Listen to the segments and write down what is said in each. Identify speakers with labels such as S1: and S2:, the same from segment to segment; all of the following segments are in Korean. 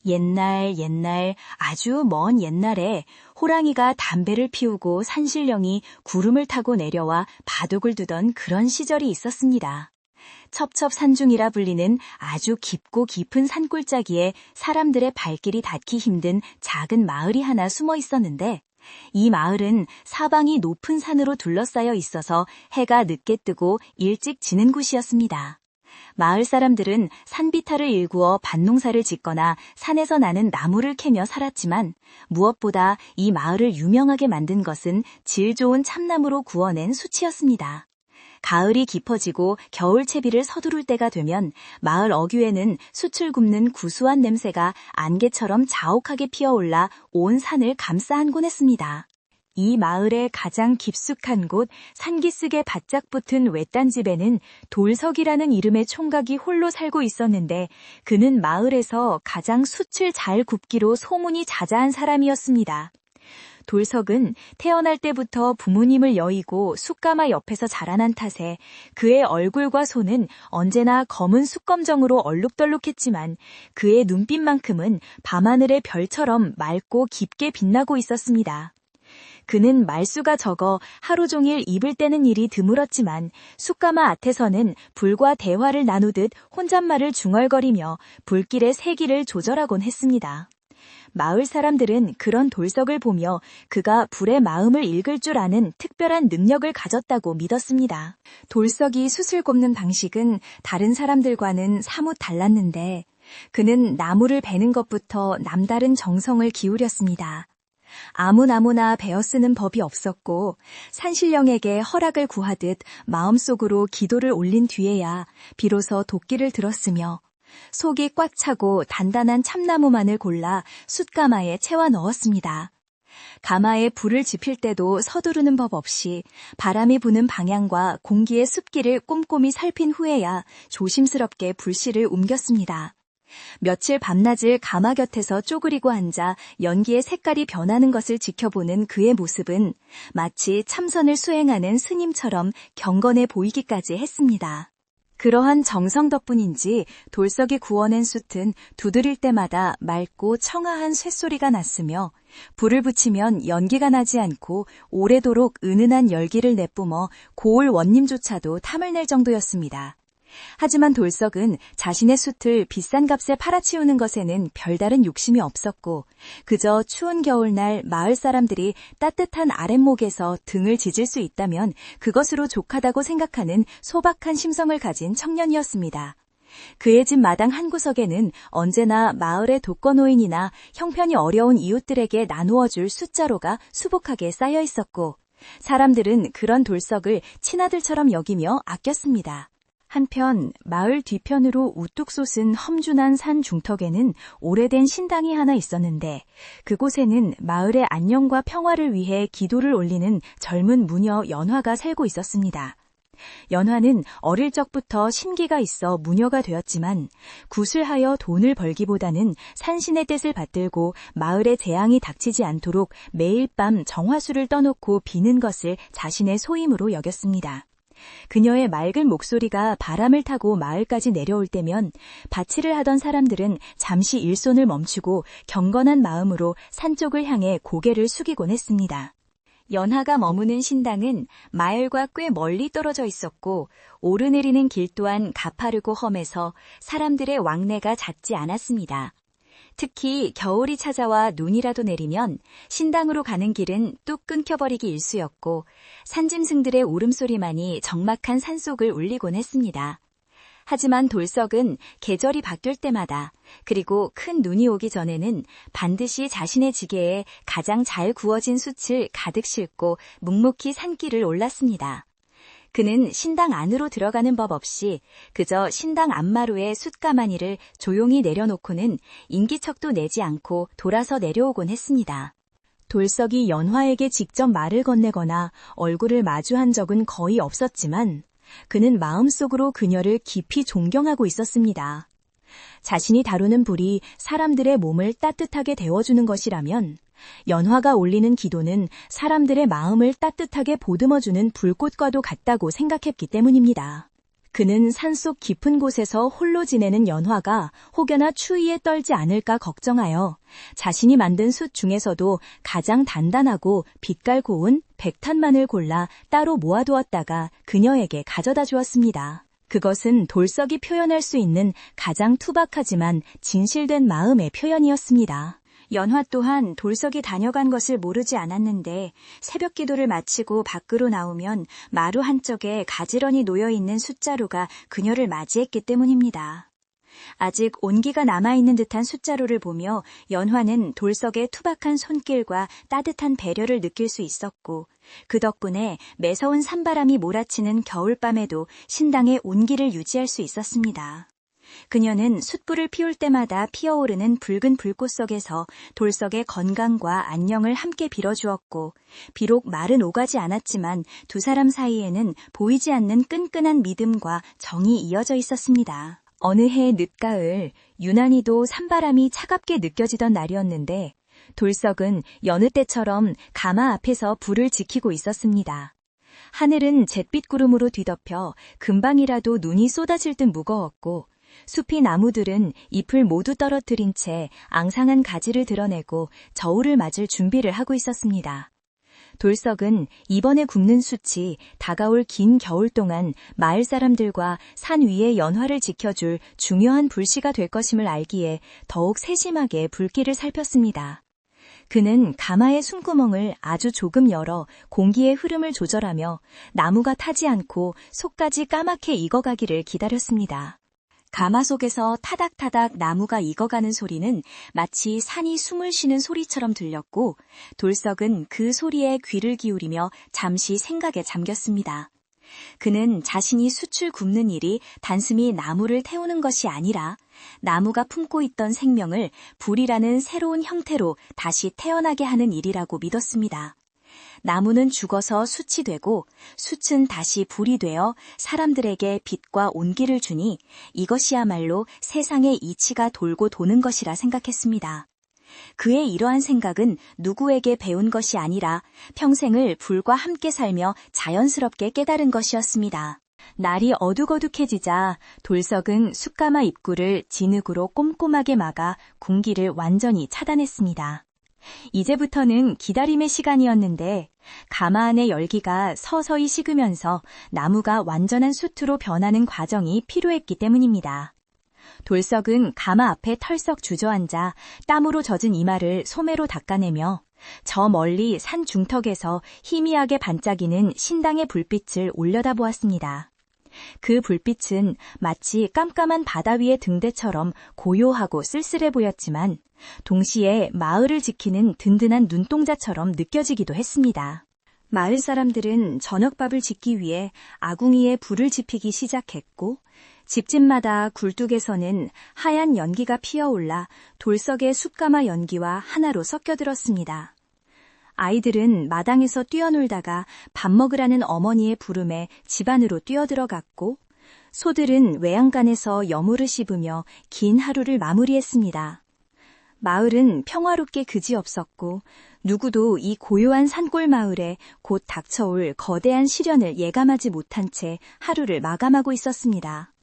S1: 옛날 아주 먼 옛날에 호랑이가 담배를 피우고 산신령이 구름을 타고 내려와 바둑을 두던 그런 시절이 있었습니다. 첩첩산중이라 불리는 아주 깊고 깊은 산골짜기에 사람들의 발길이 닿기 힘든 작은 마을이 하나 숨어 있었는데, 이 마을은 사방이 높은 산으로 둘러싸여 있어서 해가 늦게 뜨고 일찍 지는 곳이었습니다. 마을 사람들은 산비탈을 일구어 밭농사를 짓거나 산에서 나는 나무를 캐며 살았지만, 무엇보다 이 마을을 유명하게 만든 것은 질 좋은 참나무로 구워낸 숯이었습니다. 가을이 깊어지고 겨울 채비를 서두를 때가 되면 마을 어귀에는 숯을 굽는 구수한 냄새가 안개처럼 자욱하게 피어올라 온 산을 감싸안곤 했습니다. 이 마을의 가장 깊숙한 곳 산기슭에 바짝 붙은 외딴 집에는 돌석이라는 이름의 총각이 홀로 살고 있었는데, 그는 마을에서 가장 숯을 잘 굽기로 소문이 자자한 사람이었습니다. 돌석은 태어날 때부터 부모님을 여의고 숯가마 옆에서 자라난 탓에 그의 얼굴과 손은 언제나 검은 숯검정으로 얼룩덜룩했지만, 그의 눈빛만큼은 밤하늘의 별처럼 맑고 깊게 빛나고 있었습니다. 그는 말수가 적어 하루 종일 입을 떼는 일이 드물었지만, 숯가마 앞에서는 불과 대화를 나누듯 혼잣말을 중얼거리며 불길의 세기를 조절하곤 했습니다. 마을 사람들은 그런 돌석을 보며 그가 불의 마음을 읽을 줄 아는 특별한 능력을 가졌다고 믿었습니다. 돌석이 숯을 굽는 방식은 다른 사람들과는 사뭇 달랐는데, 그는 나무를 베는 것부터 남다른 정성을 기울였습니다. 아무나 베어 쓰는 법이 없었고, 산신령에게 허락을 구하듯 마음속으로 기도를 올린 뒤에야 비로소 도끼를 들었으며, 속이 꽉 차고 단단한 참나무만을 골라 숯가마에 채워 넣었습니다. 가마에 불을 지필 때도 서두르는 법 없이 바람이 부는 방향과 공기의 습기를 꼼꼼히 살핀 후에야 조심스럽게 불씨를 옮겼습니다. 며칠 밤낮을 가마 곁에서 쪼그리고 앉아 연기의 색깔이 변하는 것을 지켜보는 그의 모습은 마치 참선을 수행하는 스님처럼 경건해 보이기까지 했습니다. 그러한 정성 덕분인지 돌석이 구워낸 숯은 두드릴 때마다 맑고 청아한 쇳소리가 났으며, 불을 붙이면 연기가 나지 않고 오래도록 은은한 열기를 내뿜어 고을 원님조차도 탐을 낼 정도였습니다. 하지만 돌석은 자신의 숯을 비싼 값에 팔아치우는 것에는 별다른 욕심이 없었고, 그저 추운 겨울날 마을 사람들이 따뜻한 아랫목에서 등을 지질 수 있다면 그것으로 족하다고 생각하는 소박한 심성을 가진 청년이었습니다. 그의 집 마당 한 구석에는 언제나 마을의 독거노인이나 형편이 어려운 이웃들에게 나누어줄 숯자루가 수북하게 쌓여 있었고, 사람들은 그런 돌석을 친아들처럼 여기며 아꼈습니다. 한편 마을 뒤편으로 우뚝 솟은 험준한 산 중턱에는 오래된 신당이 하나 있었는데, 그곳에는 마을의 안녕과 평화를 위해 기도를 올리는 젊은 무녀 연화가 살고 있었습니다. 연화는 어릴 적부터 심기가 있어 무녀가 되었지만, 구슬하여 돈을 벌기보다는 산신의 뜻을 받들고 마을에 재앙이 닥치지 않도록 매일 밤 정화수를 떠놓고 비는 것을 자신의 소임으로 여겼습니다. 그녀의 맑은 목소리가 바람을 타고 마을까지 내려올 때면 바치를 하던 사람들은 잠시 일손을 멈추고 경건한 마음으로 산 쪽을 향해 고개를 숙이곤 했습니다. 연하가 머무는 신당은 마을과 꽤 멀리 떨어져 있었고, 오르내리는 길 또한 가파르고 험해서 사람들의 왕래가 잦지 않았습니다. 특히 겨울이 찾아와 눈이라도 내리면 신당으로 가는 길은 뚝 끊겨버리기 일쑤였고, 산짐승들의 울음소리만이 적막한 산속을 울리곤 했습니다. 하지만 돌석은 계절이 바뀔 때마다, 그리고 큰 눈이 오기 전에는 반드시 자신의 지게에 가장 잘 구워진 숯을 가득 싣고 묵묵히 산길을 올랐습니다. 그는 신당 안으로 들어가는 법 없이 그저 신당 앞마루에 숯가마니를 조용히 내려놓고는 인기척도 내지 않고 돌아서 내려오곤 했습니다. 돌석이 연화에게 직접 말을 건네거나 얼굴을 마주한 적은 거의 없었지만, 그는 마음속으로 그녀를 깊이 존경하고 있었습니다. 자신이 다루는 불이 사람들의 몸을 따뜻하게 데워주는 것이라면, 연화가 올리는 기도는 사람들의 마음을 따뜻하게 보듬어주는 불꽃과도 같다고 생각했기 때문입니다. 그는 산속 깊은 곳에서 홀로 지내는 연화가 혹여나 추위에 떨지 않을까 걱정하여 자신이 만든 숯 중에서도 가장 단단하고 빛깔 고운 백탄만을 골라 따로 모아두었다가 그녀에게 가져다 주었습니다. 그것은 돌석이 표현할 수 있는 가장 투박하지만 진실된 마음의 표현이었습니다. 연화 또한 돌석이 다녀간 것을 모르지 않았는데 새벽 기도를 마치고 밖으로 나오면 마루 한쪽에 가지런히 놓여있는 숫자루가 그녀를 맞이했기 때문입니다. 아직 온기가 남아있는 듯한 숫자루를 보며 연화는 돌석의 투박한 손길과 따뜻한 배려를 느낄 수 있었고 그 덕분에 매서운 산바람이 몰아치는 겨울밤에도 신당의 온기를 유지할 수 있었습니다. 그녀는 숯불을 피울 때마다 피어오르는 붉은 불꽃 속에서 돌석의 건강과 안녕을 함께 빌어주었고 비록 말은 오가지 않았지만 두 사람 사이에는 보이지 않는 끈끈한 믿음과 정이 이어져 있었습니다. 어느 해 늦가을 유난히도 산바람이 차갑게 느껴지던 날이었는데 돌석은 여느 때처럼 가마 앞에서 불을 지키고 있었습니다. 하늘은 잿빛 구름으로 뒤덮여 금방이라도 눈이 쏟아질 듯 무거웠고 숲이 나무들은 잎을 모두 떨어뜨린 채 앙상한 가지를 드러내고 저울을 맞을 준비를 하고 있었습니다. 돌석은 이번에 굽는 숯이 다가올 긴 겨울 동안 마을 사람들과 산 위의 연화를 지켜줄 중요한 불씨가 될 것임을 알기에 더욱 세심하게 불길을 살폈습니다. 그는 가마의 숨구멍을 아주 조금 열어 공기의 흐름을 조절하며 나무가 타지 않고 속까지 까맣게 익어가기를 기다렸습니다. 가마 속에서 타닥타닥 나무가 익어가는 소리는 마치 산이 숨을 쉬는 소리처럼 들렸고 돌석은 그 소리에 귀를 기울이며 잠시 생각에 잠겼습니다. 그는 자신이 숯을 굽는 일이 단숨이 나무를 태우는 것이 아니라 나무가 품고 있던 생명을 불이라는 새로운 형태로 다시 태어나게 하는 일이라고 믿었습니다. 나무는 죽어서 숯이 되고 숯은 다시 불이 되어 사람들에게 빛과 온기를 주니 이것이야말로 세상의 이치가 돌고 도는 것이라 생각했습니다. 그의 이러한 생각은 누구에게 배운 것이 아니라 평생을 불과 함께 살며 자연스럽게 깨달은 것이었습니다. 날이 어둑어둑해지자 돌석은 숯가마 입구를 진흙으로 꼼꼼하게 막아 공기를 완전히 차단했습니다. 이제부터는 기다림의 시간이었는데 가마 안의 열기가 서서히 식으면서 나무가 완전한 숯으로 변하는 과정이 필요했기 때문입니다. 돌석은 가마 앞에 털썩 주저앉아 땀으로 젖은 이마를 소매로 닦아내며 저 멀리 산 중턱에서 희미하게 반짝이는 신당의 불빛을 올려다보았습니다. 그 불빛은 마치 깜깜한 바다 위의 등대처럼 고요하고 쓸쓸해 보였지만 동시에 마을을 지키는 든든한 눈동자처럼 느껴지기도 했습니다. 마을 사람들은 저녁밥을 짓기 위해 아궁이에 불을 지피기 시작했고 집집마다 굴뚝에서는 하얀 연기가 피어올라 돌석의 숯가마 연기와 하나로 섞여들었습니다. 아이들은 마당에서 뛰어놀다가 밥 먹으라는 어머니의 부름에 집 안으로 뛰어들어갔고 소들은 외양간에서 여물을 씹으며 긴 하루를 마무리했습니다. 마을은 평화롭게 그지없었고 누구도 이 고요한 산골 마을에 곧 닥쳐올 거대한 시련을 예감하지 못한 채 하루를 마감하고 있었습니다.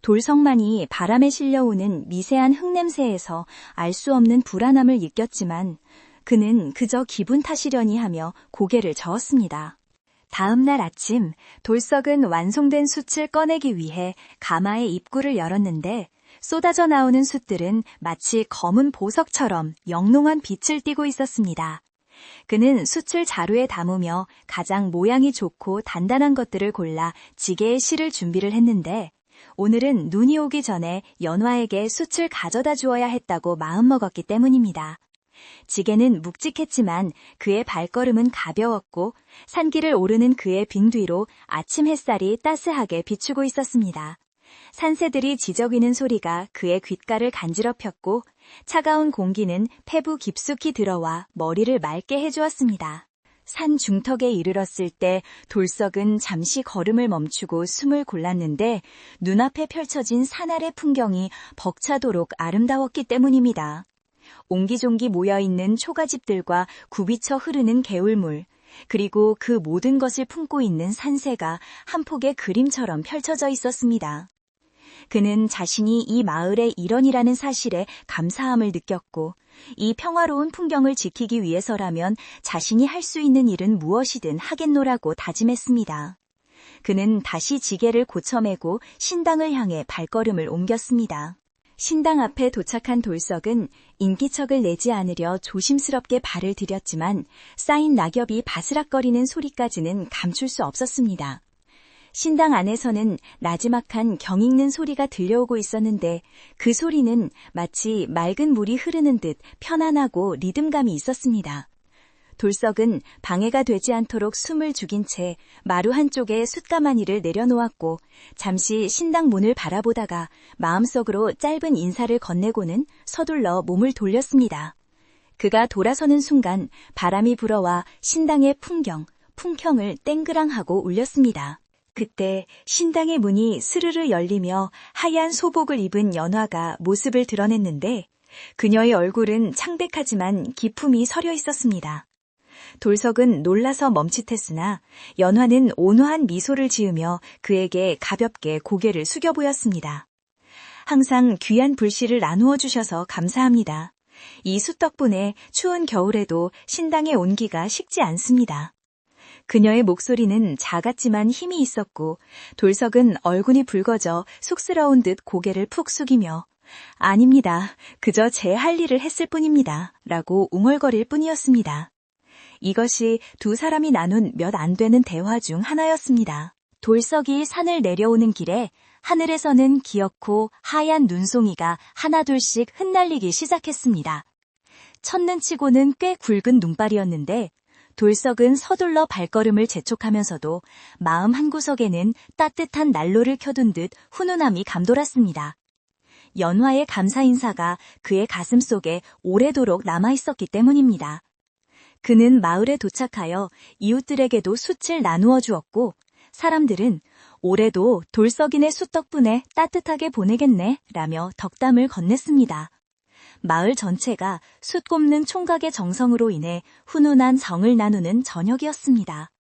S1: 돌석만이 바람에 실려오는 미세한 흙냄새에서 알 수 없는 불안함을 느꼈지만 그는 그저 기분 탓이려니 하며 고개를 저었습니다. 다음 날 아침 돌석은 완성된 숯을 꺼내기 위해 가마의 입구를 열었는데 쏟아져 나오는 숯들은 마치 검은 보석처럼 영롱한 빛을 띠고 있었습니다. 그는 숯을 자루에 담으며 가장 모양이 좋고 단단한 것들을 골라 지게에 실을 준비를 했는데 오늘은 눈이 오기 전에 연화에게 숯을 가져다 주어야 했다고 마음먹었기 때문입니다. 지게는 묵직했지만 그의 발걸음은 가벼웠고 산길을 오르는 그의 빙 뒤로 아침 햇살이 따스하게 비추고 있었습니다. 산새들이 지저귀는 소리가 그의 귓가를 간지럽혔고 차가운 공기는 폐부 깊숙이 들어와 머리를 맑게 해주었습니다. 산 중턱에 이르렀을 때 돌석은 잠시 걸음을 멈추고 숨을 골랐는데 눈앞에 펼쳐진 산 아래 풍경이 벅차도록 아름다웠기 때문입니다. 옹기종기 모여있는 초가집들과 굽이쳐 흐르는 개울물, 그리고 그 모든 것을 품고 있는 산세가 한 폭의 그림처럼 펼쳐져 있었습니다. 그는 자신이 이 마을의 일원이라는 사실에 감사함을 느꼈고 이 평화로운 풍경을 지키기 위해서라면 자신이 할 수 있는 일은 무엇이든 하겠노라고 다짐했습니다. 그는 다시 지게를 고쳐매고 신당을 향해 발걸음을 옮겼습니다. 신당 앞에 도착한 돌석은 인기척을 내지 않으려 조심스럽게 발을 들였지만 쌓인 낙엽이 바스락거리는 소리까지는 감출 수 없었습니다. 신당 안에서는 나지막한 경익는 소리가 들려오고 있었는데 그 소리는 마치 맑은 물이 흐르는 듯 편안하고 리듬감이 있었습니다. 돌석은 방해가 되지 않도록 숨을 죽인 채 마루 한쪽에 숯가마니를 내려놓았고 잠시 신당 문을 바라보다가 마음속으로 짧은 인사를 건네고는 서둘러 몸을 돌렸습니다. 그가 돌아서는 순간 바람이 불어와 신당의 풍경을 땡그랑하고 울렸습니다. 그때 신당의 문이 스르르 열리며 하얀 소복을 입은 연화가 모습을 드러냈는데 그녀의 얼굴은 창백하지만 기품이 서려 있었습니다. 돌석은 놀라서 멈칫했으나 연화는 온화한 미소를 지으며 그에게 가볍게 고개를 숙여 보였습니다. 항상 귀한 불씨를 나누어 주셔서 감사합니다. 이 숯 덕분에 추운 겨울에도 신당의 온기가 식지 않습니다. 그녀의 목소리는 작았지만 힘이 있었고 돌석은 얼굴이 붉어져 쑥스러운 듯 고개를 푹 숙이며 아닙니다. 그저 제 할 일을 했을 뿐입니다. 라고 웅얼거릴 뿐이었습니다. 이것이 두 사람이 나눈 몇 안 되는 대화 중 하나였습니다. 돌석이 산을 내려오는 길에 하늘에서는 기어코 하얀 눈송이가 하나둘씩 흩날리기 시작했습니다. 첫눈치고는 꽤 굵은 눈발이었는데 돌석은 서둘러 발걸음을 재촉하면서도 마음 한구석에는 따뜻한 난로를 켜둔 듯 훈훈함이 감돌았습니다. 연화의 감사 인사가 그의 가슴 속에 오래도록 남아있었기 때문입니다. 그는 마을에 도착하여 이웃들에게도 숯을 나누어 주었고 사람들은 올해도 돌석이네 숯 덕분에 따뜻하게 보내겠네 라며 덕담을 건넸습니다. 마을 전체가 숯 꼽는 총각의 정성으로 인해 훈훈한 정을 나누는 저녁이었습니다.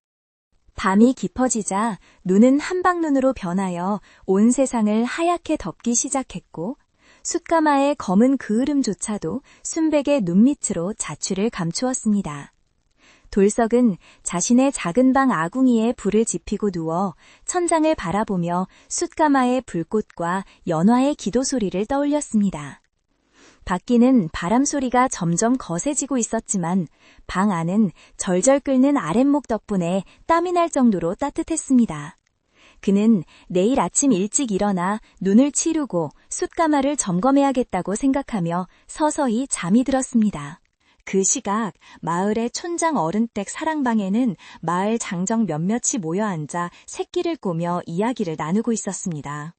S1: 밤이 깊어지자 눈은 한방눈으로 변하여 온 세상을 하얗게 덮기 시작했고 숯가마의 검은 그을음조차도 순백의 눈밑으로 자취를 감추었습니다. 돌석은 자신의 작은 방 아궁이에 불을 지피고 누워 천장을 바라보며 숯가마의 불꽃과 연화의 기도 소리를 떠올렸습니다. 밖에는 바람 소리가 점점 거세지고 있었지만 방 안은 절절 끓는 아랫목 덕분에 땀이 날 정도로 따뜻했습니다. 그는 내일 아침 일찍 일어나 눈을 치르고 숯가마를 점검해야겠다고 생각하며 서서히 잠이 들었습니다. 그 시각 마을의 촌장 어른댁 사랑방에는 마을 장정 몇몇이 모여 앉아 새끼를 꼬며 이야기를 나누고 있었습니다.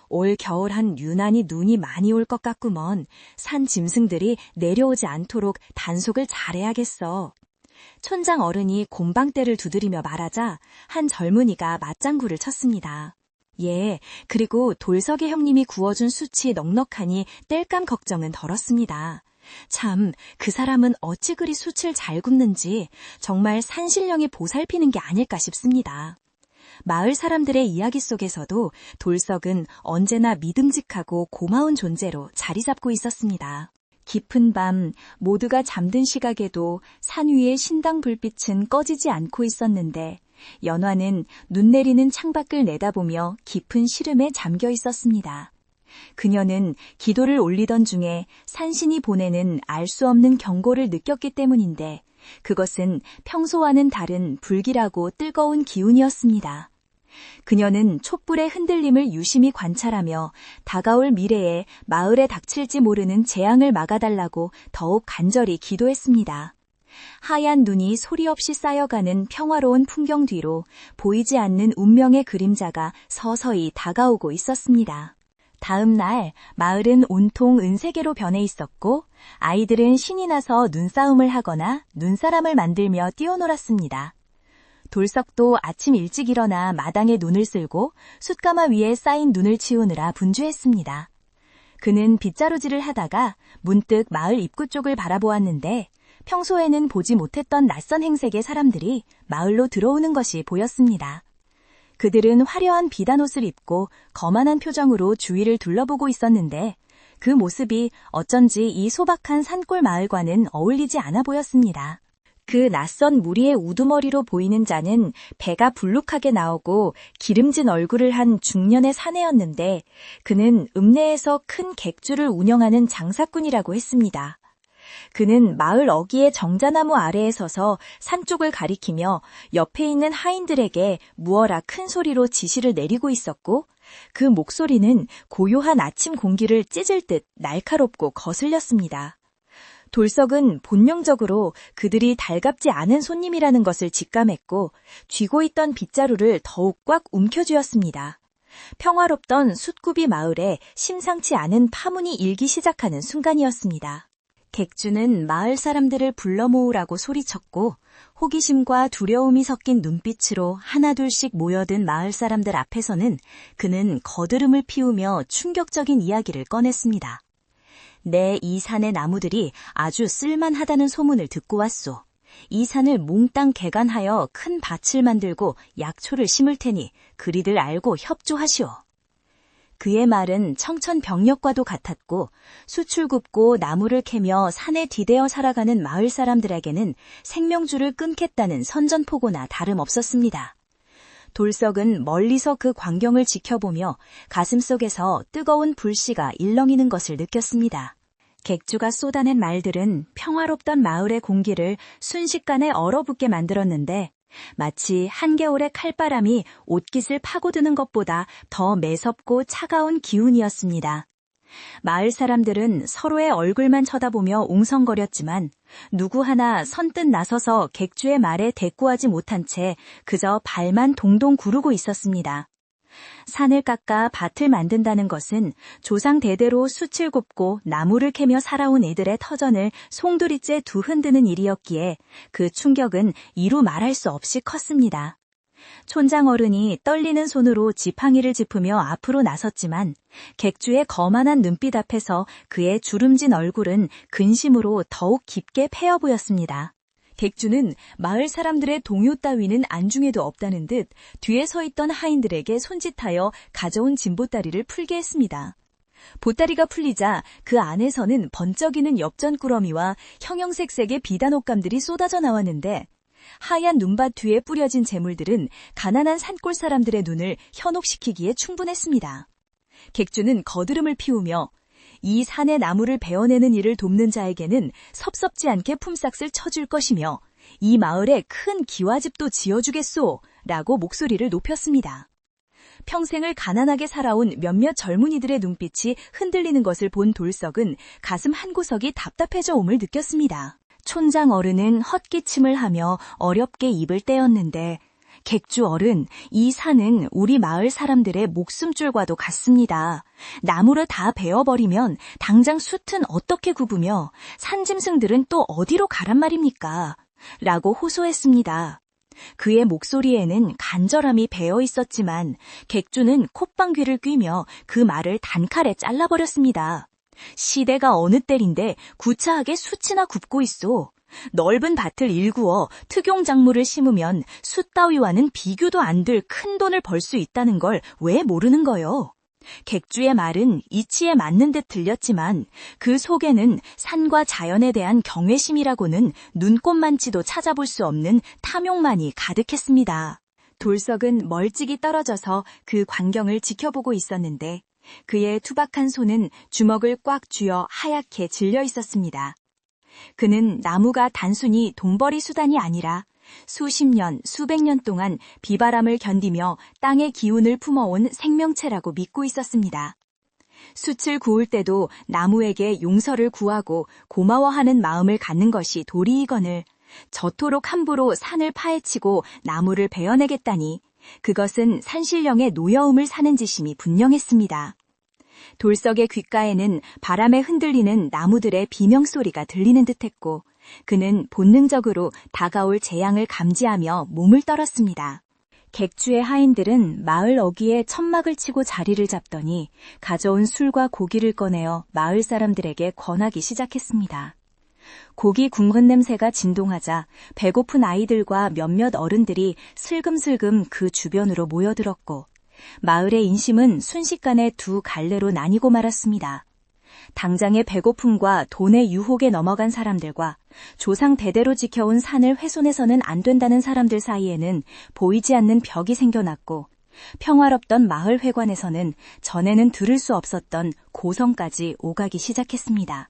S1: 올 겨울 한 유난히 눈이 많이 올 것 같구먼. 산 짐승들이 내려오지 않도록 단속을 잘해야겠어. 촌장 어른이 곰방대를 두드리며 말하자 한 젊은이가 맞장구를 쳤습니다. 예, 그리고 돌석의 형님이 구워준 숯이 넉넉하니 땔감 걱정은 덜었습니다. 참, 그 사람은 어찌 그리 숯을 잘 굽는지 정말 산신령이 보살피는 게 아닐까 싶습니다. 마을 사람들의 이야기 속에서도 돌석은 언제나 믿음직하고 고마운 존재로 자리 잡고 있었습니다. 깊은 밤 모두가 잠든 시각에도 산 위의 신당 불빛은 꺼지지 않고 있었는데 연화는 눈 내리는 창밖을 내다보며 깊은 시름에 잠겨 있었습니다. 그녀는 기도를 올리던 중에 산신이 보내는 알 수 없는 경고를 느꼈기 때문인데 그것은 평소와는 다른 불길하고 뜨거운 기운이었습니다. 그녀는 촛불의 흔들림을 유심히 관찰하며 다가올 미래에 마을에 닥칠지 모르는 재앙을 막아달라고 더욱 간절히 기도했습니다. 하얀 눈이 소리 없이 쌓여가는 평화로운 풍경 뒤로 보이지 않는 운명의 그림자가 서서히 다가오고 있었습니다. 다음 날 마을은 온통 은세계로 변해 있었고 아이들은 신이 나서 눈싸움을 하거나 눈사람을 만들며 뛰어놀았습니다. 돌석도 아침 일찍 일어나 마당에 눈을 쓸고 숯가마 위에 쌓인 눈을 치우느라 분주했습니다. 그는 빗자루질을 하다가 문득 마을 입구 쪽을 바라보았는데 평소에는 보지 못했던 낯선 행색의 사람들이 마을로 들어오는 것이 보였습니다. 그들은 화려한 비단 옷을 입고 거만한 표정으로 주위를 둘러보고 있었는데 그 모습이 어쩐지 이 소박한 산골 마을과는 어울리지 않아 보였습니다. 그 낯선 무리의 우두머리로 보이는 자는 배가 불룩하게 나오고 기름진 얼굴을 한 중년의 사내였는데 그는 읍내에서 큰 객주를 운영하는 장사꾼이라고 했습니다. 그는 마을 어귀의 정자나무 아래에 서서 산 쪽을 가리키며 옆에 있는 하인들에게 무어라 큰 소리로 지시를 내리고 있었고 그 목소리는 고요한 아침 공기를 찢을 듯 날카롭고 거슬렸습니다. 돌석은 본능적으로 그들이 달갑지 않은 손님이라는 것을 직감했고 쥐고 있던 빗자루를 더욱 꽉 움켜쥐었습니다. 평화롭던 숫구비 마을에 심상치 않은 파문이 일기 시작하는 순간이었습니다. 객주는 마을 사람들을 불러 모으라고 소리쳤고 호기심과 두려움이 섞인 눈빛으로 하나둘씩 모여든 마을 사람들 앞에서는 그는 거드름을 피우며 충격적인 이야기를 꺼냈습니다. 내 이 산의 나무들이 아주 쓸만하다는 소문을 듣고 왔소. 이 산을 몽땅 개간하여 큰 밭을 만들고 약초를 심을 테니 그리들 알고 협조하시오. 그의 말은 청천벽력과도 같았고 숯을 굽고 나무를 캐며 산에 뒤대어 살아가는 마을 사람들에게는 생명줄을 끊겠다는 선전포고나 다름없었습니다. 돌석은 멀리서 그 광경을 지켜보며 가슴속에서 뜨거운 불씨가 일렁이는 것을 느꼈습니다. 객주가 쏟아낸 말들은 평화롭던 마을의 공기를 순식간에 얼어붙게 만들었는데 마치 한겨울의 칼바람이 옷깃을 파고드는 것보다 더 매섭고 차가운 기운이었습니다. 마을 사람들은 서로의 얼굴만 쳐다보며 웅성거렸지만 누구 하나 선뜻 나서서 객주의 말에 대꾸하지 못한 채 그저 발만 동동 구르고 있었습니다. 산을 깎아 밭을 만든다는 것은 조상 대대로 숯을 굽고 나무를 캐며 살아온 이들의 터전을 송두리째 두흔드는 일이었기에 그 충격은 이루 말할 수 없이 컸습니다. 촌장 어른이 떨리는 손으로 지팡이를 짚으며 앞으로 나섰지만 객주의 거만한 눈빛 앞에서 그의 주름진 얼굴은 근심으로 더욱 깊게 패여 보였습니다. 객주는 마을 사람들의 동요 따위는 안중에도 없다는 듯 뒤에 서 있던 하인들에게 손짓하여 가져온 진보다리를 풀게 했습니다. 보따리가 풀리자 그 안에서는 번쩍이는 엽전꾸러미와 형형색색의 비단 옷감들이 쏟아져 나왔는데 하얀 눈밭 뒤에 뿌려진 재물들은 가난한 산골 사람들의 눈을 현혹시키기에 충분했습니다. 객주는 거드름을 피우며 이 산의 나무를 베어내는 일을 돕는 자에게는 섭섭지 않게 품삯을 쳐줄 것이며 이 마을에 큰 기와집도 지어주겠소 라고 목소리를 높였습니다. 평생을 가난하게 살아온 몇몇 젊은이들의 눈빛이 흔들리는 것을 본 돌석은 가슴 한구석이 답답해져 옴을 느꼈습니다. 촌장 어른은 헛기침을 하며 어렵게 입을 떼었는데 객주 어른, 이 산은 우리 마을 사람들의 목숨줄과도 같습니다. 나무를 다 베어버리면 당장 숯은 어떻게 굽으며 산짐승들은 또 어디로 가란 말입니까? 라고 호소했습니다. 그의 목소리에는 간절함이 배어 있었지만 객주는 콧방귀를 뀌며 그 말을 단칼에 잘라버렸습니다. 시대가 어느 때인데 구차하게 숯이나 굽고 있소. 넓은 밭을 일구어 특용작물을 심으면 숯 따위와는 비교도 안 될 큰 돈을 벌 수 있다는 걸 왜 모르는 거요? 객주의 말은 이치에 맞는 듯 들렸지만 그 속에는 산과 자연에 대한 경외심이라고는 눈꼽만치도 찾아볼 수 없는 탐욕만이 가득했습니다. 돌석은 멀찍이 떨어져서 그 광경을 지켜보고 있었는데 그의 투박한 손은 주먹을 꽉 쥐어 하얗게 질려 있었습니다. 그는 나무가 단순히 돈벌이 수단이 아니라 수십 년, 수백 년 동안 비바람을 견디며 땅의 기운을 품어온 생명체라고 믿고 있었습니다. 숯을 구울 때도 나무에게 용서를 구하고 고마워하는 마음을 갖는 것이 도리이거늘 저토록 함부로 산을 파헤치고 나무를 베어내겠다니 그것은 산신령의 노여움을 사는 짓임이 분명했습니다. 돌석의 귓가에는 바람에 흔들리는 나무들의 비명소리가 들리는 듯했고 그는 본능적으로 다가올 재앙을 감지하며 몸을 떨었습니다. 객주의 하인들은 마을 어귀에 천막을 치고 자리를 잡더니 가져온 술과 고기를 꺼내어 마을 사람들에게 권하기 시작했습니다. 고기 굽는 냄새가 진동하자 배고픈 아이들과 몇몇 어른들이 슬금슬금 그 주변으로 모여들었고 마을의 인심은 순식간에 두 갈래로 나뉘고 말았습니다. 당장의 배고픔과 돈의 유혹에 넘어간 사람들과 조상 대대로 지켜온 산을 훼손해서는 안 된다는 사람들 사이에는 보이지 않는 벽이 생겨났고 평화롭던 마을 회관에서는 전에는 들을 수 없었던 고성까지 오가기 시작했습니다.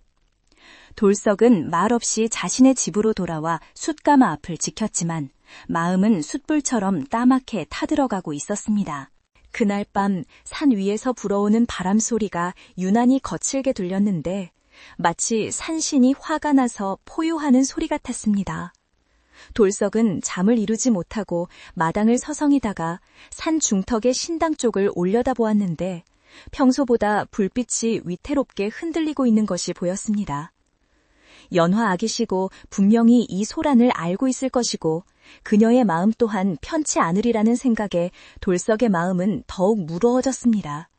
S1: 돌석은 말없이 자신의 집으로 돌아와 숯가마 앞을 지켰지만 마음은 숯불처럼 따맣게 타들어가고 있었습니다. 그날 밤 산 위에서 불어오는 바람 소리가 유난히 거칠게 들렸는데 마치 산신이 화가 나서 포효하는 소리 같았습니다. 돌석은 잠을 이루지 못하고 마당을 서성이다가 산 중턱의 신당 쪽을 올려다보았는데 평소보다 불빛이 위태롭게 흔들리고 있는 것이 보였습니다. 연화 아기시고 분명히 이 소란을 알고 있을 것이고 그녀의 마음 또한 편치 않으리라는 생각에 돌석의 마음은 더욱 무거워졌습니다.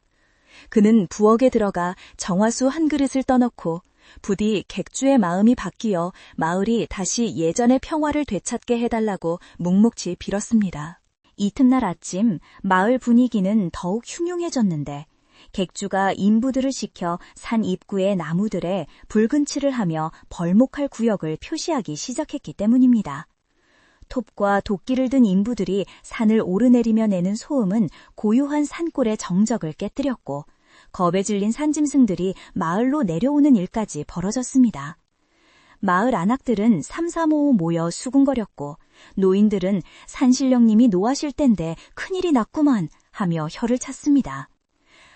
S1: 그는 부엌에 들어가 정화수 한 그릇을 떠넣고 부디 객주의 마음이 바뀌어 마을이 다시 예전의 평화를 되찾게 해달라고 묵묵히 빌었습니다. 이튿날 아침 마을 분위기는 더욱 흉흉해졌는데 객주가 인부들을 시켜 산 입구의 나무들에 붉은 칠을 하며 벌목할 구역을 표시하기 시작했기 때문입니다. 톱과 도끼를 든 인부들이 산을 오르내리며 내는 소음은 고요한 산골의 정적을 깨뜨렸고 겁에 질린 산짐승들이 마을로 내려오는 일까지 벌어졌습니다. 마을 안악들은 삼삼오오 모여 수군거렸고 노인들은 산신령님이 노하실 땐데 큰일이 났구만 하며 혀를 찼습니다.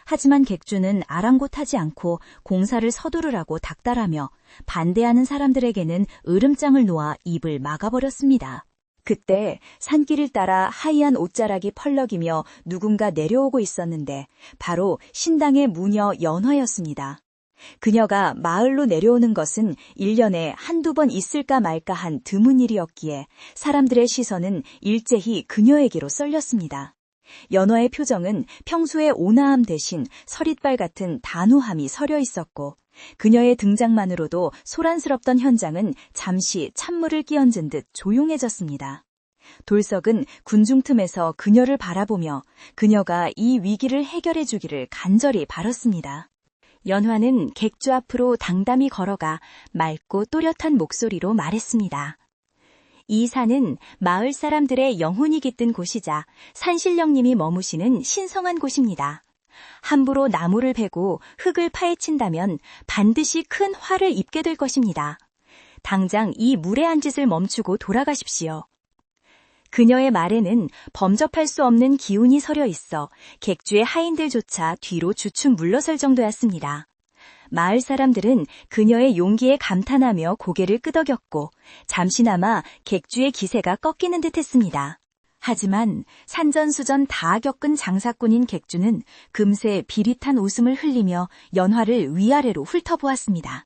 S1: 하지만 객주는 아랑곳하지 않고 공사를 서두르라고 닥달하며 반대하는 사람들에게는 으름장을 놓아 입을 막아버렸습니다. 그때 산길을 따라 하얀 옷자락이 펄럭이며 누군가 내려오고 있었는데 바로 신당의 무녀 연화였습니다. 그녀가 마을로 내려오는 것은 1년에 한두 번 있을까 말까 한 드문 일이었기에 사람들의 시선은 일제히 그녀에게로 쏠렸습니다. 연화의 표정은 평소의 온화함 대신 서릿발 같은 단호함이 서려 있었고 그녀의 등장만으로도 소란스럽던 현장은 잠시 찬물을 끼얹은 듯 조용해졌습니다. 돌석은 군중 틈에서 그녀를 바라보며 그녀가 이 위기를 해결해 주기를 간절히 빌었습니다. 연화는 객주 앞으로 당담히 걸어가 맑고 또렷한 목소리로 말했습니다. 이 산은 마을 사람들의 영혼이 깃든 곳이자 산신령님이 머무시는 신성한 곳입니다. 함부로 나무를 베고 흙을 파헤친다면 반드시 큰 화를 입게 될 것입니다. 당장 이 무례한 짓을 멈추고 돌아가십시오. 그녀의 말에는 범접할 수 없는 기운이 서려 있어 객주의 하인들조차 뒤로 주춤 물러설 정도였습니다. 마을 사람들은 그녀의 용기에 감탄하며 고개를 끄덕였고 잠시나마 객주의 기세가 꺾이는 듯했습니다. 하지만 산전수전 다 겪은 장사꾼인 객주는 금세 비릿한 웃음을 흘리며 연화를 위아래로 훑어보았습니다.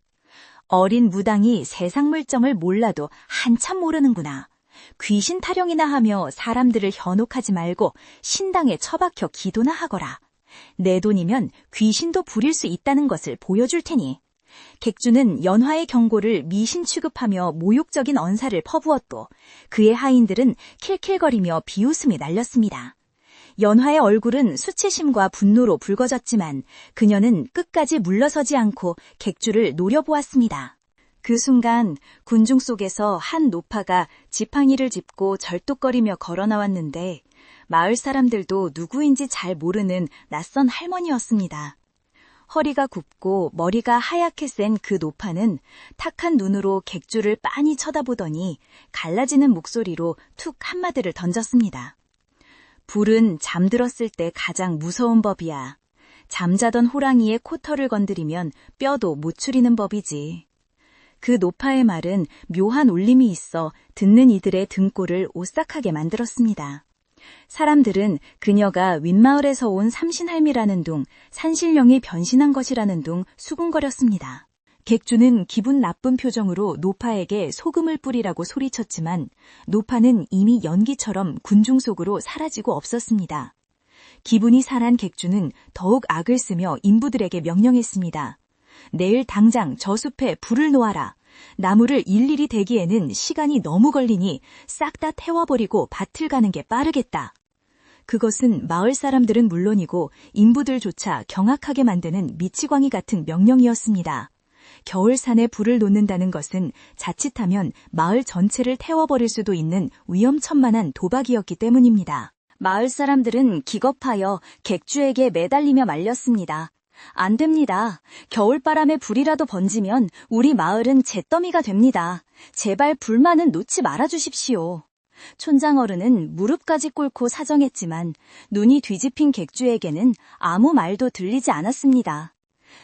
S1: 어린 무당이 세상 물정을 몰라도 한참 모르는구나. 귀신 타령이나 하며 사람들을 현혹하지 말고 신당에 처박혀 기도나 하거라. 내 돈이면 귀신도 부릴 수 있다는 것을 보여줄 테니. 객주는 연화의 경고를 미신 취급하며 모욕적인 언사를 퍼부었고 그의 하인들은 킬킬거리며 비웃음이 날렸습니다. 연화의 얼굴은 수치심과 분노로 붉어졌지만 그녀는 끝까지 물러서지 않고 객주를 노려보았습니다. 그 순간 군중 속에서 한 노파가 지팡이를 짚고 절뚝거리며 걸어 나왔는데 마을 사람들도 누구인지 잘 모르는 낯선 할머니였습니다. 허리가 굽고 머리가 하얗게 센 그 노파는 탁한 눈으로 객주를 빤히 쳐다보더니 갈라지는 목소리로 툭 한마디를 던졌습니다. 불은 잠들었을 때 가장 무서운 법이야. 잠자던 호랑이의 코털을 건드리면 뼈도 못 추리는 법이지. 그 노파의 말은 묘한 울림이 있어 듣는 이들의 등골을 오싹하게 만들었습니다. 사람들은 그녀가 윗마을에서 온 삼신할미라는 둥, 산신령이 변신한 것이라는 둥 수군거렸습니다. 객주는 기분 나쁜 표정으로 노파에게 소금을 뿌리라고 소리쳤지만 노파는 이미 연기처럼 군중 속으로 사라지고 없었습니다. 기분이 상한 객주는 더욱 악을 쓰며 인부들에게 명령했습니다. 내일 당장 저 숲에 불을 놓아라. 나무를 일일이 대기에는 시간이 너무 걸리니 싹 다 태워버리고 밭을 가는 게 빠르겠다. 그것은 마을 사람들은 물론이고 인부들조차 경악하게 만드는 미치광이 같은 명령이었습니다. 겨울산에 불을 놓는다는 것은 자칫하면 마을 전체를 태워버릴 수도 있는 위험천만한 도박이었기 때문입니다. 마을 사람들은 기겁하여 객주에게 매달리며 말렸습니다. 안 됩니다. 겨울바람에 불이라도 번지면 우리 마을은 잿더미가 됩니다. 제발 불만은 놓지 말아주십시오. 촌장 어른은 무릎까지 꿇고 사정했지만 눈이 뒤집힌 객주에게는 아무 말도 들리지 않았습니다.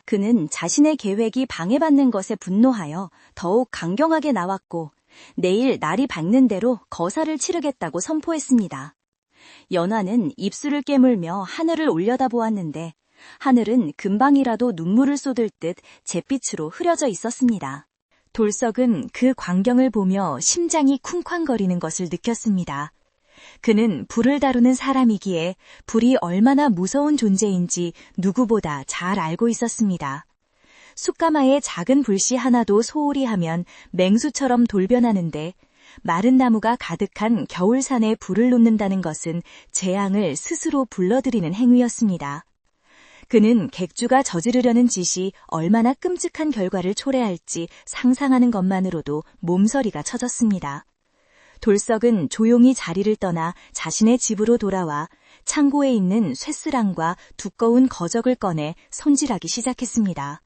S1: 그는 자신의 계획이 방해받는 것에 분노하여 더욱 강경하게 나왔고 내일 날이 밝는 대로 거사를 치르겠다고 선포했습니다. 연화는 입술을 깨물며 하늘을 올려다보았는데 하늘은 금방이라도 눈물을 쏟을 듯 잿빛으로 흐려져 있었습니다. 돌석은 그 광경을 보며 심장이 쿵쾅거리는 것을 느꼈습니다. 그는 불을 다루는 사람이기에 불이 얼마나 무서운 존재인지 누구보다 잘 알고 있었습니다. 숯가마에 작은 불씨 하나도 소홀히 하면 맹수처럼 돌변하는데 마른 나무가 가득한 겨울산에 불을 놓는다는 것은 재앙을 스스로 불러들이는 행위였습니다. 그는 객주가 저지르려는 짓이 얼마나 끔찍한 결과를 초래할지 상상하는 것만으로도 몸서리가 쳐졌습니다. 돌석은 조용히 자리를 떠나 자신의 집으로 돌아와 창고에 있는 쇠스랑과 두꺼운 거적을 꺼내 손질하기 시작했습니다.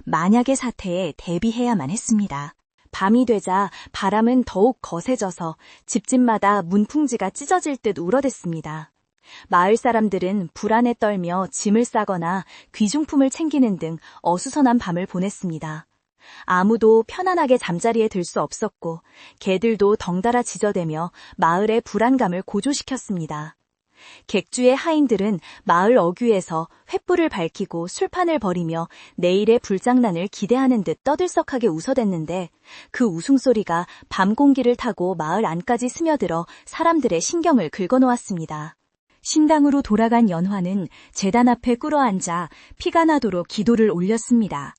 S1: 만약의 사태에 대비해야만 했습니다. 밤이 되자 바람은 더욱 거세져서 집집마다 문풍지가 찢어질 듯 울어댔습니다. 마을 사람들은 불안에 떨며 짐을 싸거나 귀중품을 챙기는 등 어수선한 밤을 보냈습니다. 아무도 편안하게 잠자리에 들 수 없었고 개들도 덩달아 짖어대며 마을의 불안감을 고조시켰습니다. 객주의 하인들은 마을 어귀에서 횃불을 밝히고 술판을 벌이며 내일의 불장난을 기대하는 듯 떠들썩하게 웃어댔는데 그 웃음소리가 밤 공기를 타고 마을 안까지 스며들어 사람들의 신경을 긁어놓았습니다. 신당으로 돌아간 연화는 제단 앞에 꿇어앉아 피가 나도록 기도를 올렸습니다.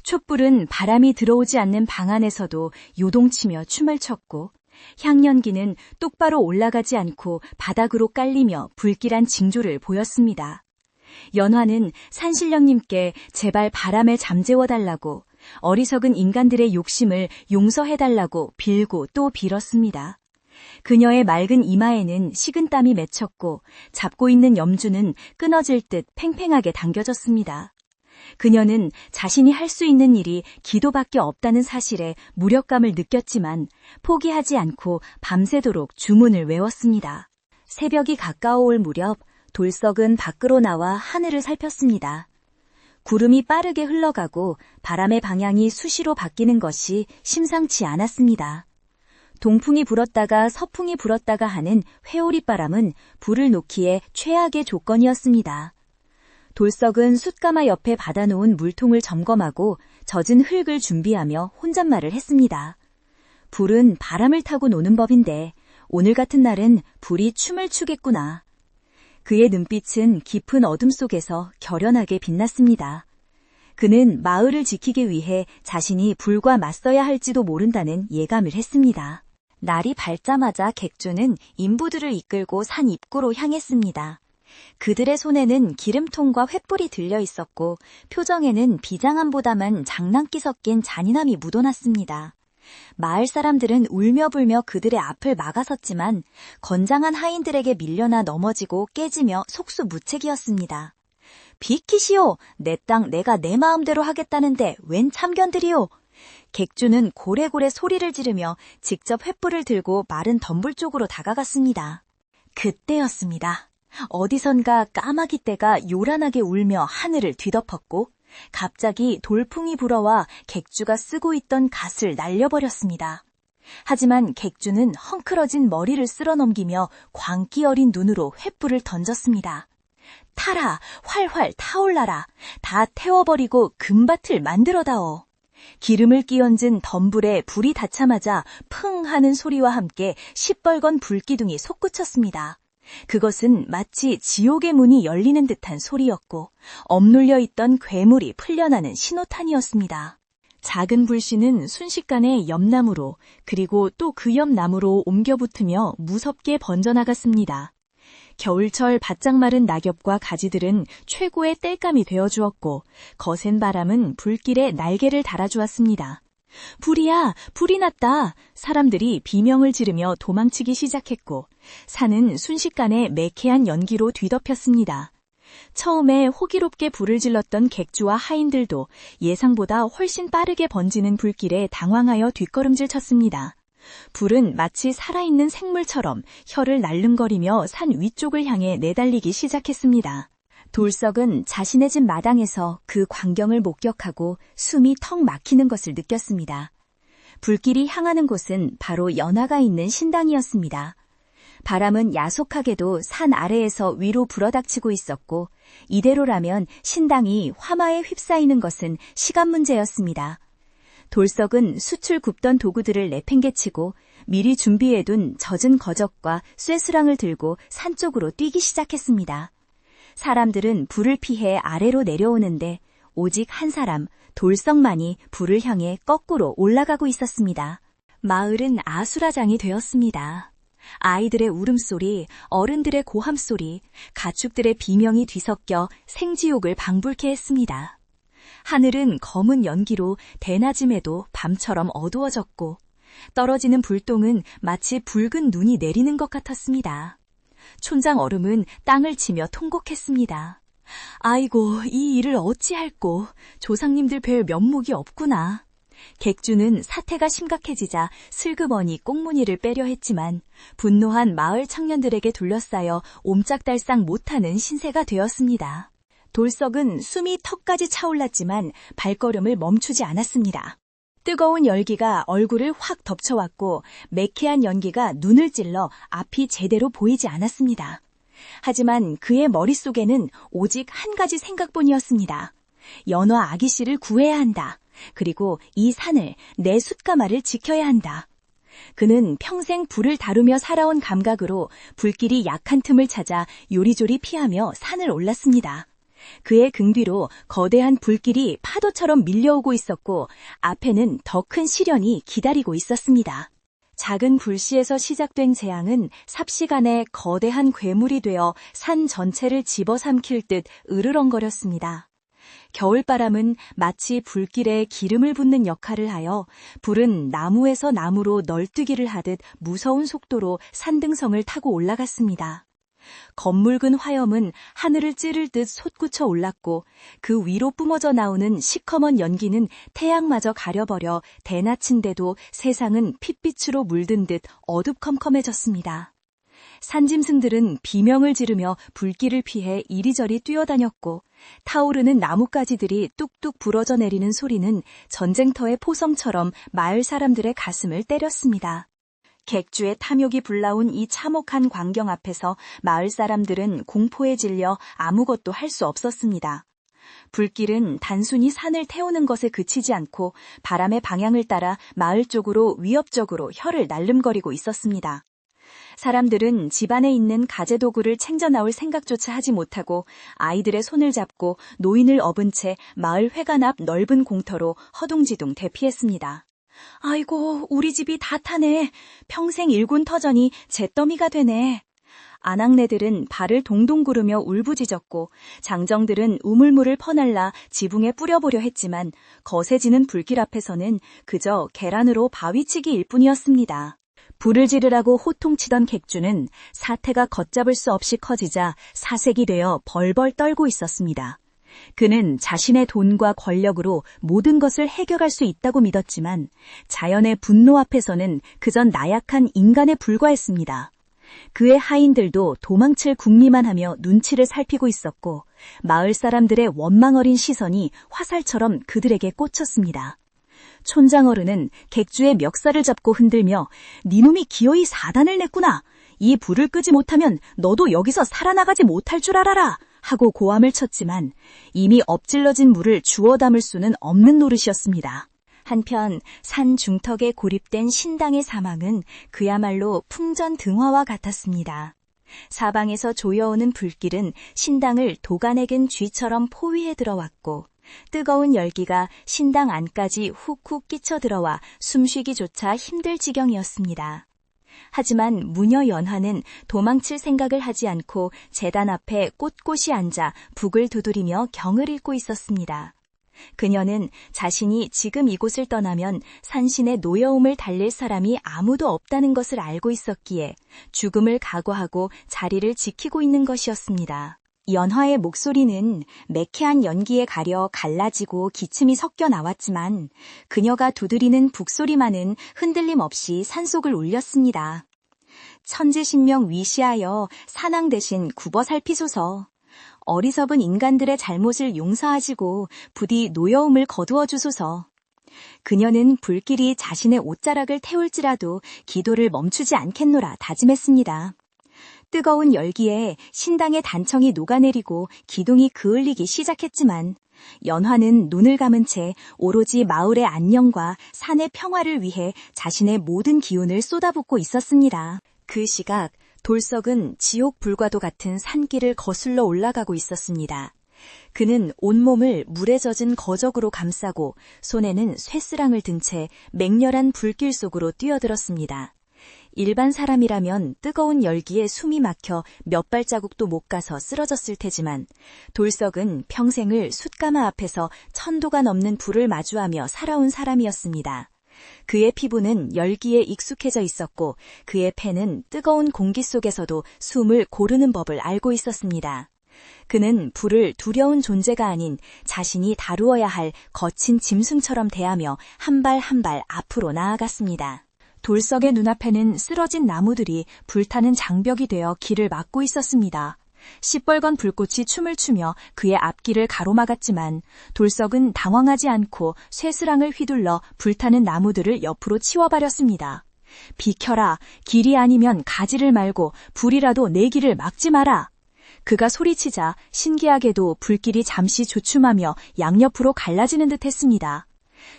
S1: 촛불은 바람이 들어오지 않는 방 안에서도 요동치며 춤을 췄고 향연기는 똑바로 올라가지 않고 바닥으로 깔리며 불길한 징조를 보였습니다. 연화는 산신령님께 제발 바람을 잠재워달라고 어리석은 인간들의 욕심을 용서해달라고 빌고 또 빌었습니다. 그녀의 맑은 이마에는 식은땀이 맺혔고 잡고 있는 염주는 끊어질 듯 팽팽하게 당겨졌습니다. 그녀는 자신이 할 수 있는 일이 기도밖에 없다는 사실에 무력감을 느꼈지만 포기하지 않고 밤새도록 주문을 외웠습니다. 새벽이 가까워올 무렵 돌석은 밖으로 나와 하늘을 살폈습니다. 구름이 빠르게 흘러가고 바람의 방향이 수시로 바뀌는 것이 심상치 않았습니다. 동풍이 불었다가 서풍이 불었다가 하는 회오리바람은 불을 놓기에 최악의 조건이었습니다. 돌석은 숯가마 옆에 받아놓은 물통을 점검하고 젖은 흙을 준비하며 혼잣말을 했습니다. 불은 바람을 타고 노는 법인데 오늘 같은 날은 불이 춤을 추겠구나. 그의 눈빛은 깊은 어둠 속에서 결연하게 빛났습니다. 그는 마을을 지키기 위해 자신이 불과 맞서야 할지도 모른다는 예감을 했습니다. 날이 밝자마자 객주는 인부들을 이끌고 산 입구로 향했습니다. 그들의 손에는 기름통과 횃불이 들려 있었고 표정에는 비장함보다만 장난기 섞인 잔인함이 묻어났습니다. 마을 사람들은 울며불며 그들의 앞을 막아섰지만 건장한 하인들에게 밀려나 넘어지고 깨지며 속수무책이었습니다. 비키시오! 내 땅 내가 내 마음대로 하겠다는데 웬 참견들이오! 객주는 고래고래 소리를 지르며 직접 횃불을 들고 마른 덤불 쪽으로 다가갔습니다. 그때였습니다. 어디선가 까마귀 떼가 요란하게 울며 하늘을 뒤덮었고 갑자기 돌풍이 불어와 객주가 쓰고 있던 갓을 날려버렸습니다. 하지만 객주는 헝클어진 머리를 쓸어넘기며 광기 어린 눈으로 횃불을 던졌습니다. 타라, 활활 타올라라, 다 태워버리고 금밭을 만들어다오. 기름을 끼얹은 덤불에 불이 닿자마자 흥 하는 소리와 함께 시뻘건 불기둥이 솟구쳤습니다. 그것은 마치 지옥의 문이 열리는 듯한 소리였고 억눌려 있던 괴물이 풀려나는 신호탄이었습니다. 작은 불씨는 순식간에 옆 나무로 그리고 또 그 옆 나무로 옮겨 붙으며 무섭게 번져나갔습니다. 겨울철 바짝 마른 낙엽과 가지들은 최고의 땔감이 되어주었고 거센 바람은 불길에 날개를 달아주었습니다. 불이야! 불이 났다! 사람들이 비명을 지르며 도망치기 시작했고 산은 순식간에 매캐한 연기로 뒤덮였습니다. 처음에 호기롭게 불을 질렀던 객주와 하인들도 예상보다 훨씬 빠르게 번지는 불길에 당황하여 뒷걸음질 쳤습니다. 불은 마치 살아있는 생물처럼 혀를 날름거리며 산 위쪽을 향해 내달리기 시작했습니다. 돌석은 자신의 집 마당에서 그 광경을 목격하고 숨이 턱 막히는 것을 느꼈습니다. 불길이 향하는 곳은 바로 연화가 있는 신당이었습니다. 바람은 야속하게도 산 아래에서 위로 불어닥치고 있었고 이대로라면 신당이 화마에 휩싸이는 것은 시간 문제였습니다. 돌석은 숯을 굽던 도구들을 내팽개치고 미리 준비해둔 젖은 거적과 쇠수랑을 들고 산 쪽으로 뛰기 시작했습니다. 사람들은 불을 피해 아래로 내려오는데 오직 한 사람, 돌석만이 불을 향해 거꾸로 올라가고 있었습니다. 마을은 아수라장이 되었습니다. 아이들의 울음소리, 어른들의 고함소리, 가축들의 비명이 뒤섞여 생지옥을 방불케 했습니다. 하늘은 검은 연기로 대낮임에도 밤처럼 어두워졌고 떨어지는 불똥은 마치 붉은 눈이 내리는 것 같았습니다. 촌장 얼음은 땅을 치며 통곡했습니다. 아이고, 이 일을 어찌할꼬. 조상님들 뵐 면목이 없구나. 객주는 사태가 심각해지자 슬그머니 꽁무니를 빼려 했지만 분노한 마을 청년들에게 둘러싸여 옴짝달싹 못하는 신세가 되었습니다. 돌석은 숨이 턱까지 차올랐지만 발걸음을 멈추지 않았습니다. 뜨거운 열기가 얼굴을 확 덮쳐왔고 매캐한 연기가 눈을 찔러 앞이 제대로 보이지 않았습니다. 하지만 그의 머릿속에는 오직 한 가지 생각뿐이었습니다. 연화 아기씨를 구해야 한다. 그리고 이 산을, 내 숯가마를 지켜야 한다. 그는 평생 불을 다루며 살아온 감각으로 불길이 약한 틈을 찾아 요리조리 피하며 산을 올랐습니다. 그의 등 뒤로 거대한 불길이 파도처럼 밀려오고 있었고 앞에는 더 큰 시련이 기다리고 있었습니다. 작은 불씨에서 시작된 재앙은 삽시간에 거대한 괴물이 되어 산 전체를 집어삼킬 듯 으르렁거렸습니다. 겨울바람은 마치 불길에 기름을 붓는 역할을 하여 불은 나무에서 나무로 널뛰기를 하듯 무서운 속도로 산등성을 타고 올라갔습니다. 검붉은 화염은 하늘을 찌를 듯 솟구쳐 올랐고 그 위로 뿜어져 나오는 시커먼 연기는 태양마저 가려버려 대낮인데도 세상은 핏빛으로 물든 듯 어둡컴컴해졌습니다. 산짐승들은 비명을 지르며 불길을 피해 이리저리 뛰어다녔고 타오르는 나뭇가지들이 뚝뚝 부러져 내리는 소리는 전쟁터의 포성처럼 마을 사람들의 가슴을 때렸습니다. 객주의 탐욕이 불나온 이 참혹한 광경 앞에서 마을 사람들은 공포에 질려 아무것도 할 수 없었습니다. 불길은 단순히 산을 태우는 것에 그치지 않고 바람의 방향을 따라 마을 쪽으로 위협적으로 혀를 날름거리고 있었습니다. 사람들은 집안에 있는 가재도구를 챙겨 나올 생각조차 하지 못하고 아이들의 손을 잡고 노인을 업은 채 마을 회관 앞 넓은 공터로 허둥지둥 대피했습니다. 아이고, 우리 집이 다 타네. 평생 일군 터전이 잿더미가 되네. 아낙네들은 발을 동동 구르며 울부짖었고 장정들은 우물물을 퍼날라 지붕에 뿌려보려 했지만 거세지는 불길 앞에서는 그저 계란으로 바위치기일 뿐이었습니다. 불을 지르라고 호통치던 객주는 사태가 걷잡을 수 없이 커지자 사색이 되어 벌벌 떨고 있었습니다. 그는 자신의 돈과 권력으로 모든 것을 해결할 수 있다고 믿었지만 자연의 분노 앞에서는 그전 나약한 인간에 불과했습니다. 그의 하인들도 도망칠 궁리만 하며 눈치를 살피고 있었고 마을 사람들의 원망 어린 시선이 화살처럼 그들에게 꽂혔습니다. 촌장 어른은 객주의 멱살을 잡고 흔들며 "니놈이 기어이 사단을 냈구나. 이 불을 끄지 못하면 너도 여기서 살아나가지 못할 줄 알아라." 하고 고함을 쳤지만 이미 엎질러진 물을 주워 담을 수는 없는 노릇이었습니다. 한편 산 중턱에 고립된 신당의 사망은 그야말로 풍전등화와 같았습니다. 사방에서 조여오는 불길은 신당을 도가내긴 쥐처럼 포위해 들어왔고 뜨거운 열기가 신당 안까지 훅훅 끼쳐들어와 숨쉬기조차 힘들 지경이었습니다. 하지만 무녀 연화는 도망칠 생각을 하지 않고 제단 앞에 꼿꼿이 앉아 북을 두드리며 경을 읽고 있었습니다. 그녀는 자신이 지금 이곳을 떠나면 산신의 노여움을 달랠 사람이 아무도 없다는 것을 알고 있었기에 죽음을 각오하고 자리를 지키고 있는 것이었습니다. 연화의 목소리는 매캐한 연기에 가려 갈라지고 기침이 섞여 나왔지만 그녀가 두드리는 북소리만은 흔들림 없이 산속을 울렸습니다. 천지신명 위시하여 산왕 대신 굽어 살피소서. 어리석은 인간들의 잘못을 용서하시고 부디 노여움을 거두어 주소서. 그녀는 불길이 자신의 옷자락을 태울지라도 기도를 멈추지 않겠노라 다짐했습니다. 뜨거운 열기에 신당의 단청이 녹아내리고 기둥이 그을리기 시작했지만 연화는 눈을 감은 채 오로지 마을의 안녕과 산의 평화를 위해 자신의 모든 기운을 쏟아붓고 있었습니다. 그 시각 돌석은 지옥 불과도 같은 산길을 거슬러 올라가고 있었습니다. 그는 온몸을 물에 젖은 거적으로 감싸고 손에는 쇠스랑을 든 채 맹렬한 불길 속으로 뛰어들었습니다. 일반 사람이라면 뜨거운 열기에 숨이 막혀 몇 발자국도 못 가서 쓰러졌을 테지만 돌석은 평생을 숯가마 앞에서 1000도가 넘는 불을 마주하며 살아온 사람이었습니다. 그의 피부는 열기에 익숙해져 있었고 그의 폐는 뜨거운 공기 속에서도 숨을 고르는 법을 알고 있었습니다. 그는 불을 두려운 존재가 아닌 자신이 다루어야 할 거친 짐승처럼 대하며 한 발 한 발 앞으로 나아갔습니다. 돌석의 눈앞에는 쓰러진 나무들이 불타는 장벽이 되어 길을 막고 있었습니다. 시뻘건 불꽃이 춤을 추며 그의 앞길을 가로막았지만 돌석은 당황하지 않고 쇠스랑을 휘둘러 불타는 나무들을 옆으로 치워버렸습니다. 비켜라, 길이 아니면 가지를 말고 불이라도 내 길을 막지 마라. 그가 소리치자 신기하게도 불길이 잠시 조춤하며 양옆으로 갈라지는 듯 했습니다.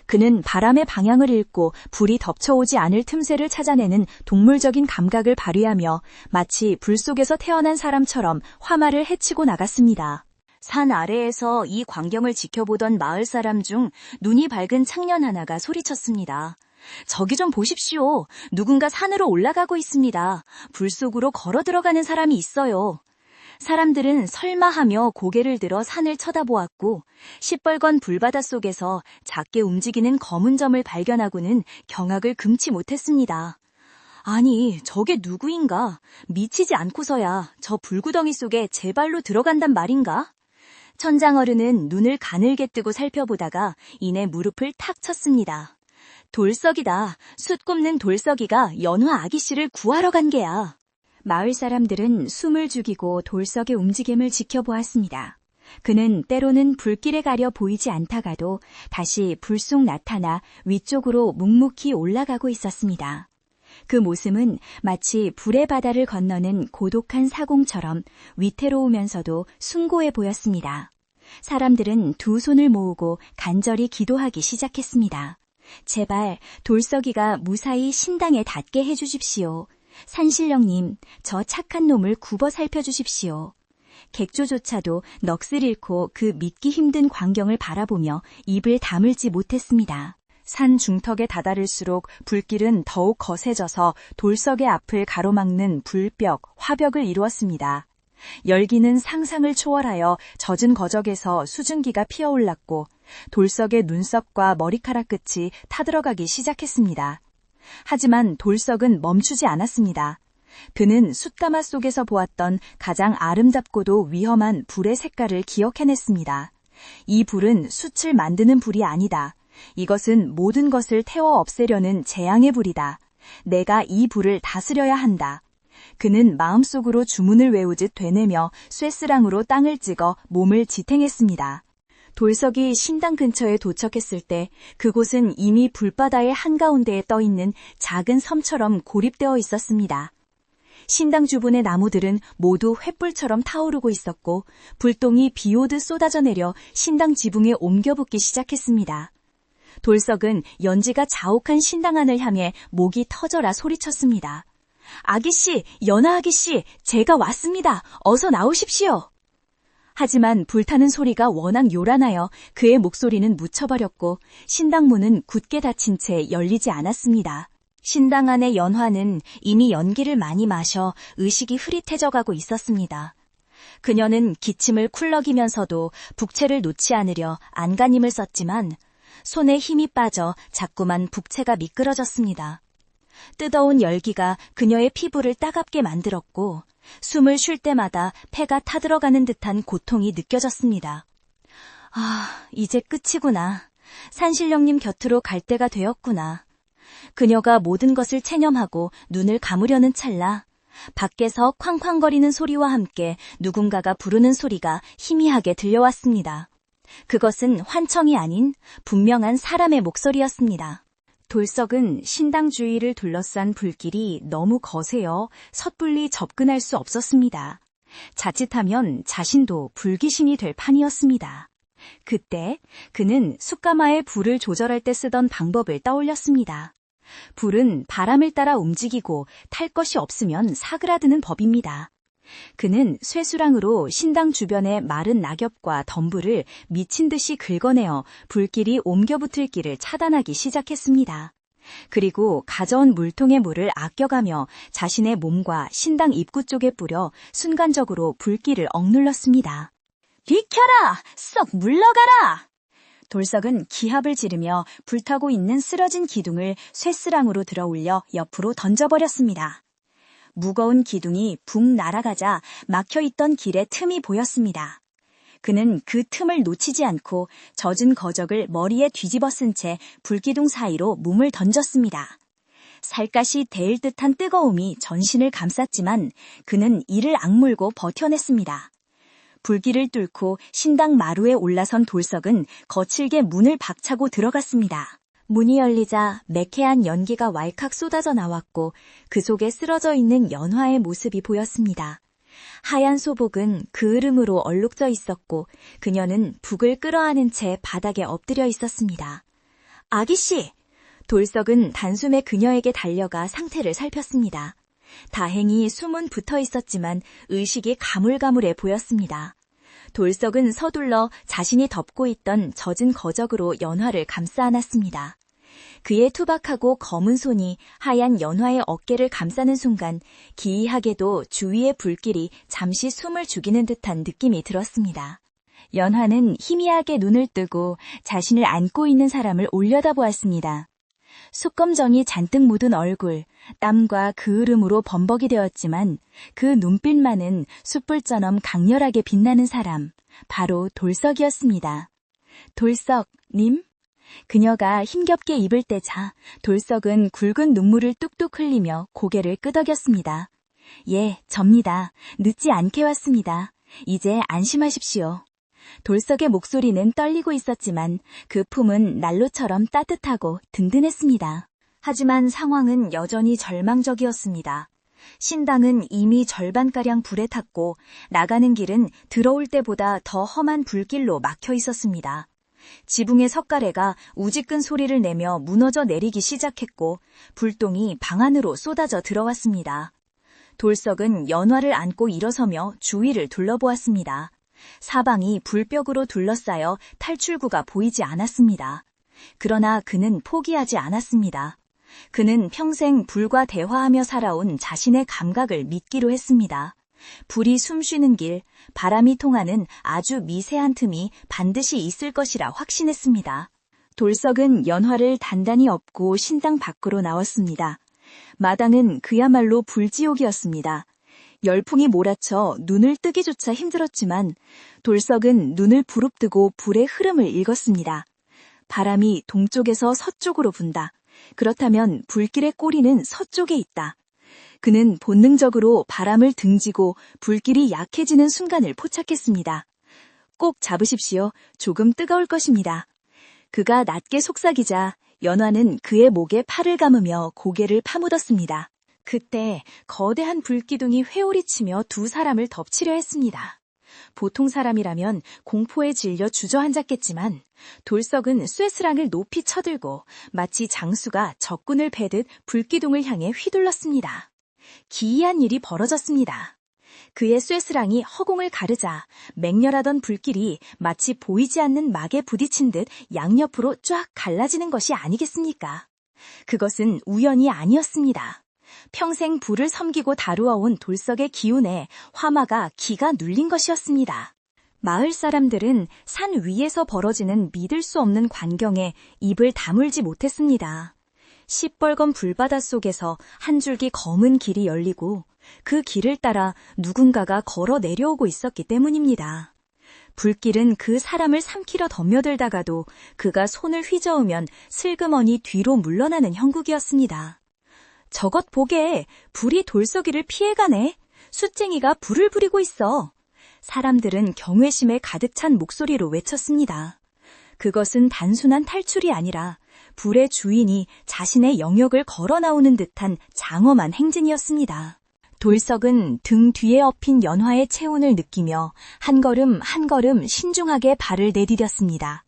S1: 그는 바람의 방향을 읽고 불이 덮쳐오지 않을 틈새를 찾아내는 동물적인 감각을 발휘하며 마치 불 속에서 태어난 사람처럼 화마를 헤치고 나갔습니다. 산 아래에서 이 광경을 지켜보던 마을 사람 중 눈이 밝은 청년 하나가 소리쳤습니다. 저기 좀 보십시오. 누군가 산으로 올라가고 있습니다. 불 속으로 걸어 들어가는 사람이 있어요. 사람들은 설마하며 고개를 들어 산을 쳐다보았고 시뻘건 불바다 속에서 작게 움직이는 검은 점을 발견하고는 경악을 금치 못했습니다. 아니, 저게 누구인가? 미치지 않고서야 저 불구덩이 속에 제 발로 들어간단 말인가? 천장어른은 눈을 가늘게 뜨고 살펴보다가 이내 무릎을 탁 쳤습니다. 돌석이다. 숯 굽는 돌석이가 연화 아기씨를 구하러 간 게야. 마을 사람들은 숨을 죽이고 돌석의 움직임을 지켜보았습니다. 그는 때로는 불길에 가려 보이지 않다가도 다시 불 속 나타나 위쪽으로 묵묵히 올라가고 있었습니다. 그 모습은 마치 불의 바다를 건너는 고독한 사공처럼 위태로우면서도 숭고해 보였습니다. 사람들은 두 손을 모으고 간절히 기도하기 시작했습니다. 제발 돌석이가 무사히 신당에 닿게 해주십시오. 산신령님, 저 착한 놈을 굽어 살펴주십시오. 객조조차도 넋을 잃고 그 믿기 힘든 광경을 바라보며 입을 다물지 못했습니다. 산 중턱에 다다를수록 불길은 더욱 거세져서 돌석의 앞을 가로막는 불벽, 화벽을 이루었습니다. 열기는 상상을 초월하여 젖은 거적에서 수증기가 피어올랐고 돌석의 눈썹과 머리카락 끝이 타들어가기 시작했습니다. 하지만 돌석은 멈추지 않았습니다. 그는 숯가마 속에서 보았던 가장 아름답고도 위험한 불의 색깔을 기억해냈습니다. 이 불은 숯을 만드는 불이 아니다. 이것은 모든 것을 태워 없애려는 재앙의 불이다. 내가 이 불을 다스려야 한다. 그는 마음속으로 주문을 외우듯 되뇌며 쇠스랑으로 땅을 찍어 몸을 지탱했습니다. 돌석이 신당 근처에 도착했을 때 그곳은 이미 불바다의 한가운데에 떠있는 작은 섬처럼 고립되어 있었습니다. 신당 주변의 나무들은 모두 횃불처럼 타오르고 있었고 불똥이 비오듯 쏟아져 내려 신당 지붕에 옮겨붙기 시작했습니다. 돌석은 연지가 자욱한 신당 안을 향해 목이 터져라 소리쳤습니다. 아기씨, 연하 아기씨, 제가 왔습니다. 어서 나오십시오. 하지만 불타는 소리가 워낙 요란하여 그의 목소리는 묻혀버렸고 신당 문은 굳게 닫힌 채 열리지 않았습니다. 신당 안의 연화는 이미 연기를 많이 마셔 의식이 흐릿해져가고 있었습니다. 그녀는 기침을 쿨럭이면서도 북채를 놓지 않으려 안간힘을 썼지만 손에 힘이 빠져 자꾸만 북채가 미끄러졌습니다. 뜨거운 열기가 그녀의 피부를 따갑게 만들었고 숨을 쉴 때마다 폐가 타들어가는 듯한 고통이 느껴졌습니다. 이제 끝이구나. 산신령님 곁으로 갈 때가 되었구나. 그녀가 모든 것을 체념하고 눈을 감으려는 찰나 밖에서 쾅쾅거리는 소리와 함께 누군가가 부르는 소리가 희미하게 들려왔습니다. 그것은 환청이 아닌 분명한 사람의 목소리였습니다. 돌석은 신당 주위를 둘러싼 불길이 너무 거세어 섣불리 접근할 수 없었습니다. 자칫하면 자신도 불귀신이 될 판이었습니다. 그때 그는 숯가마에 불을 조절할 때 쓰던 방법을 떠올렸습니다. 불은 바람을 따라 움직이고 탈 것이 없으면 사그라드는 법입니다. 그는 쇠수랑으로 신당 주변의 마른 낙엽과 덤불을 미친 듯이 긁어내어 불길이 옮겨붙을 길을 차단하기 시작했습니다. 그리고 가져온 물통의 물을 아껴가며 자신의 몸과 신당 입구 쪽에 뿌려 순간적으로 불길을 억눌렀습니다. 비켜라! 썩 물러가라! 돌석은 기합을 지르며 불타고 있는 쓰러진 기둥을 쇠스랑으로 들어올려 옆으로 던져버렸습니다. 무거운 기둥이 붕 날아가자 막혀있던 길에 틈이 보였습니다. 그는 그 틈을 놓치지 않고 젖은 거적을 머리에 뒤집어 쓴 채 불기둥 사이로 몸을 던졌습니다. 살갗이 데일 듯한 뜨거움이 전신을 감쌌지만 그는 이를 악물고 버텨냈습니다. 불길을 뚫고 신당 마루에 올라선 돌석은 거칠게 문을 박차고 들어갔습니다. 문이 열리자 매캐한 연기가 왈칵 쏟아져 나왔고 그 속에 쓰러져 있는 연화의 모습이 보였습니다. 하얀 소복은 그을음으로 얼룩져 있었고 그녀는 북을 끌어안은 채 바닥에 엎드려 있었습니다. 아기씨! 돌석은 단숨에 그녀에게 달려가 상태를 살폈습니다. 다행히 숨은 붙어 있었지만 의식이 가물가물해 보였습니다. 돌석은 서둘러 자신이 덮고 있던 젖은 거적으로 연화를 감싸 안았습니다. 그의 투박하고 검은 손이 하얀 연화의 어깨를 감싸는 순간 기이하게도 주위의 불길이 잠시 숨을 죽이는 듯한 느낌이 들었습니다. 연화는 희미하게 눈을 뜨고 자신을 안고 있는 사람을 올려다보았습니다. 숯검정이 잔뜩 묻은 얼굴, 땀과 그을음으로 범벅이 되었지만 그 눈빛만은 숯불처럼 강렬하게 빛나는 사람, 바로 돌석이었습니다. 돌석님? 그녀가 힘겹게 입을 떼자 돌석은 굵은 눈물을 뚝뚝 흘리며 고개를 끄덕였습니다. 예, 접니다. 늦지 않게 왔습니다. 이제 안심하십시오. 돌석의 목소리는 떨리고 있었지만 그 품은 난로처럼 따뜻하고 든든했습니다. 하지만 상황은 여전히 절망적이었습니다. 신당은 이미 절반가량 불에 탔고 나가는 길은 들어올 때보다 더 험한 불길로 막혀 있었습니다. 지붕의 석가래가 우지끈 소리를 내며 무너져 내리기 시작했고 불똥이 방 안으로 쏟아져 들어왔습니다. 돌석은 연화를 안고 일어서며 주위를 둘러보았습니다. 사방이 불벽으로 둘러싸여 탈출구가 보이지 않았습니다. 그러나 그는 포기하지 않았습니다. 그는 평생 불과 대화하며 살아온 자신의 감각을 믿기로 했습니다. 불이 숨쉬는 길, 바람이 통하는 아주 미세한 틈이 반드시 있을 것이라 확신했습니다. 돌석은 연화를 단단히 업고 신당 밖으로 나왔습니다. 마당은 그야말로 불지옥이었습니다. 열풍이 몰아쳐 눈을 뜨기조차 힘들었지만 돌석은 눈을 부릅뜨고 불의 흐름을 읽었습니다. 바람이 동쪽에서 서쪽으로 분다. 그렇다면 불길의 꼬리는 서쪽에 있다. 그는 본능적으로 바람을 등지고 불길이 약해지는 순간을 포착했습니다. 꼭 잡으십시오. 조금 뜨거울 것입니다. 그가 낮게 속삭이자 연화는 그의 목에 팔을 감으며 고개를 파묻었습니다. 그때 거대한 불기둥이 회오리치며 두 사람을 덮치려 했습니다. 보통 사람이라면 공포에 질려 주저앉았겠지만 돌석은 쇠스랑을 높이 쳐들고 마치 장수가 적군을 베듯 불기둥을 향해 휘둘렀습니다. 기이한 일이 벌어졌습니다. 그의 쇠스랑이 허공을 가르자 맹렬하던 불길이 마치 보이지 않는 막에 부딪힌 듯 양옆으로 쫙 갈라지는 것이 아니겠습니까? 그것은 우연이 아니었습니다. 평생 불을 섬기고 다루어온 돌석의 기운에 화마가 기가 눌린 것이었습니다. 마을 사람들은 산 위에서 벌어지는 믿을 수 없는 광경에 입을 다물지 못했습니다. 시뻘건 불바다 속에서 한 줄기 검은 길이 열리고 그 길을 따라 누군가가 걸어 내려오고 있었기 때문입니다. 불길은 그 사람을 삼키려 덤벼들다가도 그가 손을 휘저으면 슬그머니 뒤로 물러나는 형국이었습니다. 저것 보게, 불이 돌석이를 피해가네. 숫쟁이가 불을 부리고 있어. 사람들은 경외심에 가득 찬 목소리로 외쳤습니다. 그것은 단순한 탈출이 아니라 불의 주인이 자신의 영역을 걸어 나오는 듯한 장엄한 행진이었습니다. 돌석은 등 뒤에 엎인 연화의 체온을 느끼며 한 걸음 한 걸음 신중하게 발을 내디뎠습니다.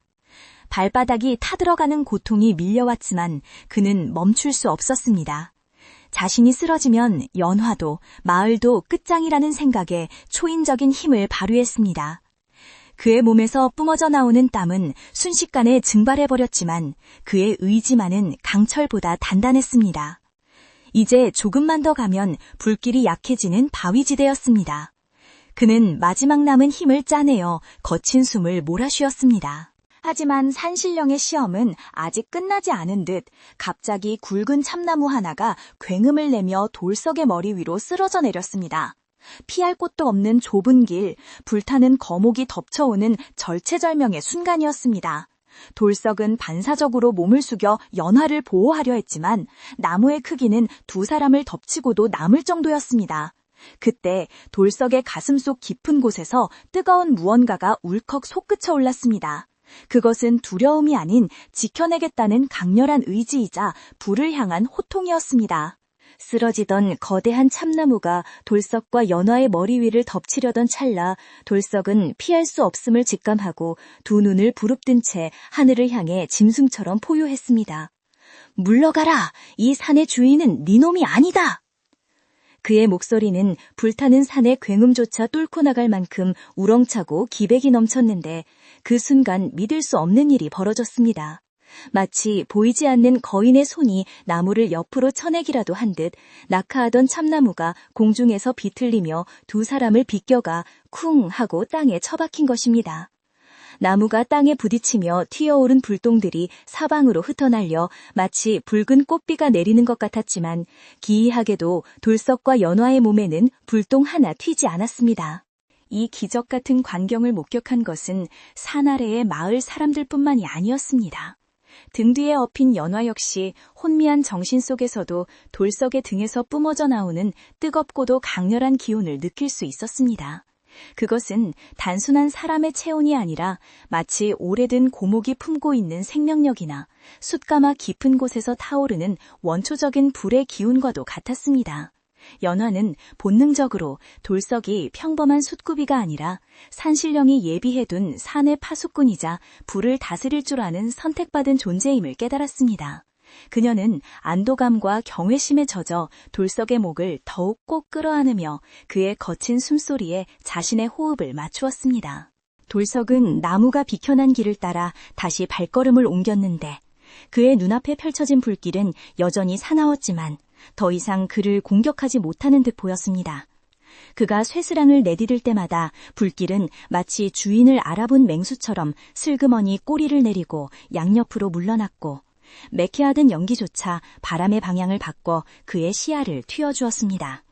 S1: 발바닥이 타들어가는 고통이 밀려왔지만 그는 멈출 수 없었습니다. 자신이 쓰러지면 연화도 마을도 끝장이라는 생각에 초인적인 힘을 발휘했습니다. 그의 몸에서 뿜어져 나오는 땀은 순식간에 증발해버렸지만 그의 의지만은 강철보다 단단했습니다. 이제 조금만 더 가면 불길이 약해지는 바위지대였습니다. 그는 마지막 남은 힘을 짜내어 거친 숨을 몰아쉬었습니다. 하지만 산신령의 시험은 아직 끝나지 않은 듯 갑자기 굵은 참나무 하나가 굉음을 내며 돌석의 머리 위로 쓰러져 내렸습니다. 피할 곳도 없는 좁은 길, 불타는 거목이 덮쳐오는 절체절명의 순간이었습니다. 돌석은 반사적으로 몸을 숙여 연화를 보호하려 했지만 나무의 크기는 두 사람을 덮치고도 남을 정도였습니다. 그때 돌석의 가슴속 깊은 곳에서 뜨거운 무언가가 울컥 솟구쳐 올랐습니다. 그것은 두려움이 아닌 지켜내겠다는 강렬한 의지이자 불을 향한 호통이었습니다. 쓰러지던 거대한 참나무가 돌석과 연화의 머리 위를 덮치려던 찰나 돌석은 피할 수 없음을 직감하고 두 눈을 부릅뜬 채 하늘을 향해 짐승처럼 포효했습니다. 물러가라! 이 산의 주인은 네 놈이 아니다! 그의 목소리는 불타는 산의 굉음조차 뚫고 나갈 만큼 우렁차고 기백이 넘쳤는데 그 순간 믿을 수 없는 일이 벌어졌습니다. 마치 보이지 않는 거인의 손이 나무를 옆으로 쳐내기라도 한 듯 낙하하던 참나무가 공중에서 비틀리며 두 사람을 비껴가 쿵 하고 땅에 처박힌 것입니다. 나무가 땅에 부딪히며 튀어오른 불똥들이 사방으로 흩어날려 마치 붉은 꽃비가 내리는 것 같았지만 기이하게도 돌석과 연화의 몸에는 불똥 하나 튀지 않았습니다. 이 기적 같은 광경을 목격한 것은 산 아래의 마을 사람들뿐만이 아니었습니다. 등 뒤에 엎인 연화 역시 혼미한 정신 속에서도 돌석의 등에서 뿜어져 나오는 뜨겁고도 강렬한 기운을 느낄 수 있었습니다. 그것은 단순한 사람의 체온이 아니라 마치 오래된 고목이 품고 있는 생명력이나 숯가마 깊은 곳에서 타오르는 원초적인 불의 기운과도 같았습니다. 연화는 본능적으로 돌석이 평범한 숯구비가 아니라 산신령이 예비해둔 산의 파수꾼이자 불을 다스릴 줄 아는 선택받은 존재임을 깨달았습니다. 그녀는 안도감과 경외심에 젖어 돌석의 목을 더욱 꼭 끌어안으며 그의 거친 숨소리에 자신의 호흡을 맞추었습니다. 돌석은 나무가 비켜난 길을 따라 다시 발걸음을 옮겼는데 그의 눈앞에 펼쳐진 불길은 여전히 사나웠지만 더 이상 그를 공격하지 못하는 듯 보였습니다. 그가 쇠스랑을 내디딜 때마다 불길은 마치 주인을 알아본 맹수처럼 슬그머니 꼬리를 내리고 양옆으로 물러났고 매캐하던 연기조차 바람의 방향을 바꿔 그의 시야를 틔워주었습니다.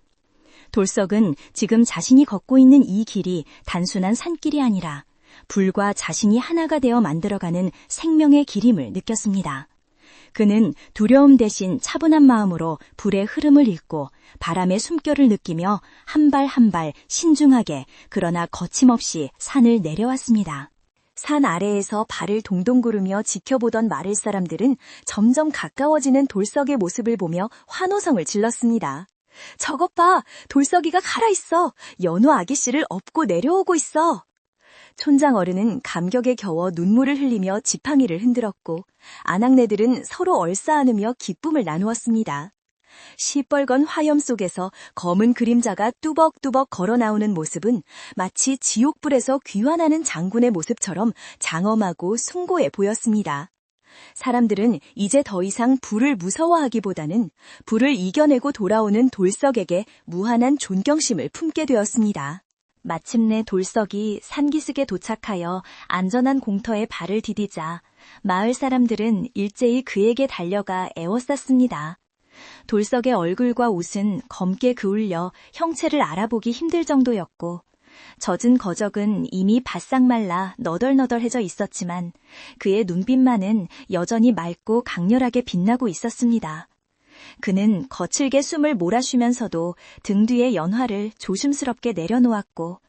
S1: 돌석은 지금 자신이 걷고 있는 이 길이 단순한 산길이 아니라 불과 자신이 하나가 되어 만들어가는 생명의 길임을 느꼈습니다. 그는 두려움 대신 차분한 마음으로 불의 흐름을 읽고 바람의 숨결을 느끼며 한 발 한 발 신중하게 그러나 거침없이 산을 내려왔습니다. 산 아래에서 발을 동동 구르며 지켜보던 마을 사람들은 점점 가까워지는 돌석의 모습을 보며 환호성을 질렀습니다. 저것 봐! 돌석이가 살아있어! 연화 아기씨를 업고 내려오고 있어! 촌장 어른은 감격에 겨워 눈물을 흘리며 지팡이를 흔들었고 아낙네들은 서로 얼싸안으며 기쁨을 나누었습니다. 시뻘건 화염 속에서 검은 그림자가 뚜벅뚜벅 걸어 나오는 모습은 마치 지옥불에서 귀환하는 장군의 모습처럼 장엄하고 숭고해 보였습니다. 사람들은 이제 더 이상 불을 무서워하기보다는 불을 이겨내고 돌아오는 돌석에게 무한한 존경심을 품게 되었습니다. 마침내 돌석이 산기슭에 도착하여 안전한 공터에 발을 디디자 마을 사람들은 일제히 그에게 달려가 애워쌌습니다. 돌석의 얼굴과 옷은 검게 그을려 형체를 알아보기 힘들 정도였고 젖은 거적은 이미 바싹 말라 너덜너덜해져 있었지만 그의 눈빛만은 여전히 맑고 강렬하게 빛나고 있었습니다. 그는 거칠게 숨을 몰아쉬면서도 등 뒤에 연화를 조심스럽게 내려놓았고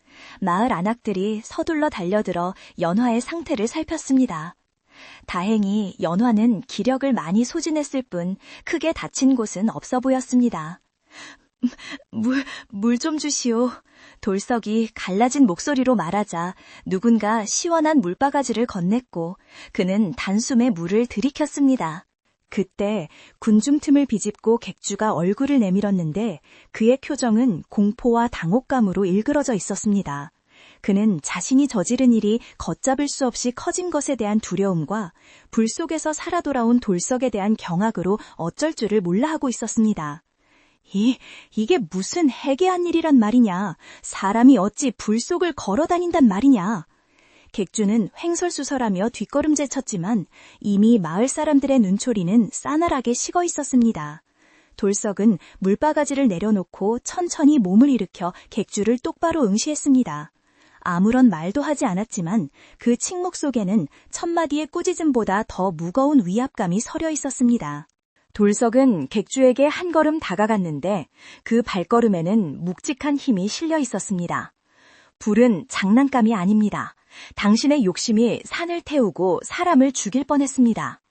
S1: 마을 안악들이 서둘러 달려들어 연화의 상태를 살폈습니다. 다행히 연화는 기력을 많이 소진했을 뿐 크게 다친 곳은 없어 보였습니다. 물 좀 주시오. 돌석이 갈라진 목소리로 말하자 누군가 시원한 물바가지를 건넸고 그는 단숨에 물을 들이켰습니다. 그때 군중 틈을 비집고 객주가 얼굴을 내밀었는데 그의 표정은 공포와 당혹감으로 일그러져 있었습니다. 그는 자신이 저지른 일이 걷잡을 수 없이 커진 것에 대한 두려움과 불 속에서 살아 돌아온 돌석에 대한 경악으로 어쩔 줄을 몰라 하고 있었습니다. 이게 무슨 해괴한 일이란 말이냐. 사람이 어찌 불 속을 걸어 다닌단 말이냐. 객주는 횡설수설하며 뒷걸음질 쳤지만 이미 마을 사람들의 눈초리는 싸늘하게 식어 있었습니다. 돌석은 물바가지를 내려놓고 천천히 몸을 일으켜 객주를 똑바로 응시했습니다. 아무런 말도 하지 않았지만 그 침묵 속에는 천마디의 꾸짖음보다 더 무거운 위압감이 서려 있었습니다. 돌석은 객주에게 한 걸음 다가갔는데 그 발걸음에는 묵직한 힘이 실려 있었습니다. 불은 장난감이 아닙니다. 당신의 욕심이 산을 태우고 사람을 죽일 뻔했습니다.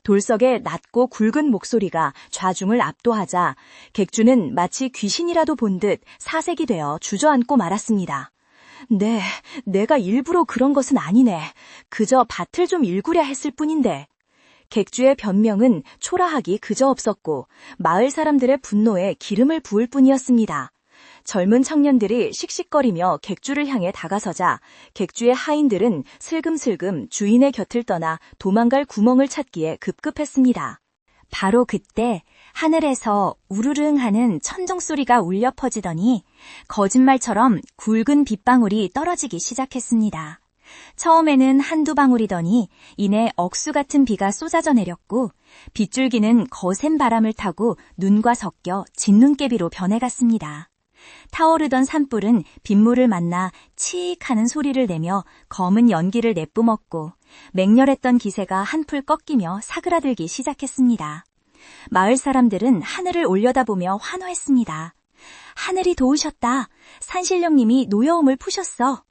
S1: 돌석의 낮고 굵은 목소리가 좌중을 압도하자 객주는 마치 귀신이라도 본 듯 사색이 되어 주저앉고 말았습니다. 네, 내가 일부러 그런 것은 아니네. 그저 밭을 좀 일구려 했을 뿐인데. 객주의 변명은 초라하기 그저 없었고 마을 사람들의 분노에 기름을 부을 뿐이었습니다. 젊은 청년들이 씩씩거리며 객주를 향해 다가서자 객주의 하인들은 슬금슬금 주인의 곁을 떠나 도망갈 구멍을 찾기에 급급했습니다. 바로 그때 하늘에서 우르릉 하는 천정소리가 울려 퍼지더니 거짓말처럼 굵은 빗방울이 떨어지기 시작했습니다. 처음에는 한두 방울이더니 이내 억수 같은 비가 쏟아져 내렸고 빗줄기는 거센 바람을 타고 눈과 섞여 진눈깨비로 변해갔습니다. 타오르던 산불은 빗물을 만나 치익 하는 소리를 내며 검은 연기를 내뿜었고 맹렬했던 기세가 한풀 꺾이며 사그라들기 시작했습니다. 마을 사람들은 하늘을 올려다보며 환호했습니다. 하늘이 도우셨다. 산신령님이 노여움을 푸셨어.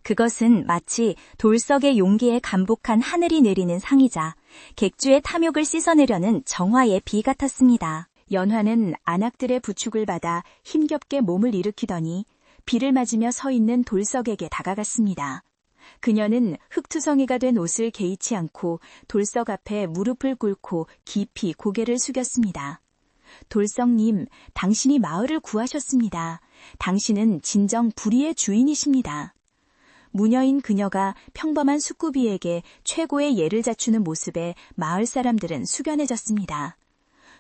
S1: 그것은 마치 돌석의 용기에 감복한 하늘이 내리는 상이자 객주의 탐욕을 씻어내려는 정화의 비 같았습니다. 연화는 안악들의 부축을 받아 힘겹게 몸을 일으키더니 비를 맞으며 서 있는 돌석에게 다가갔습니다. 그녀는 흙투성이가 된 옷을 개의치 않고 돌석 앞에 무릎을 꿇고 깊이 고개를 숙였습니다. 돌석님, 당신이 마을을 구하셨습니다. 당신은 진정 불의의 주인이십니다. 무녀인 그녀가 평범한 숙구비에게 최고의 예를 갖추는 모습에 마을 사람들은 숙연해졌습니다.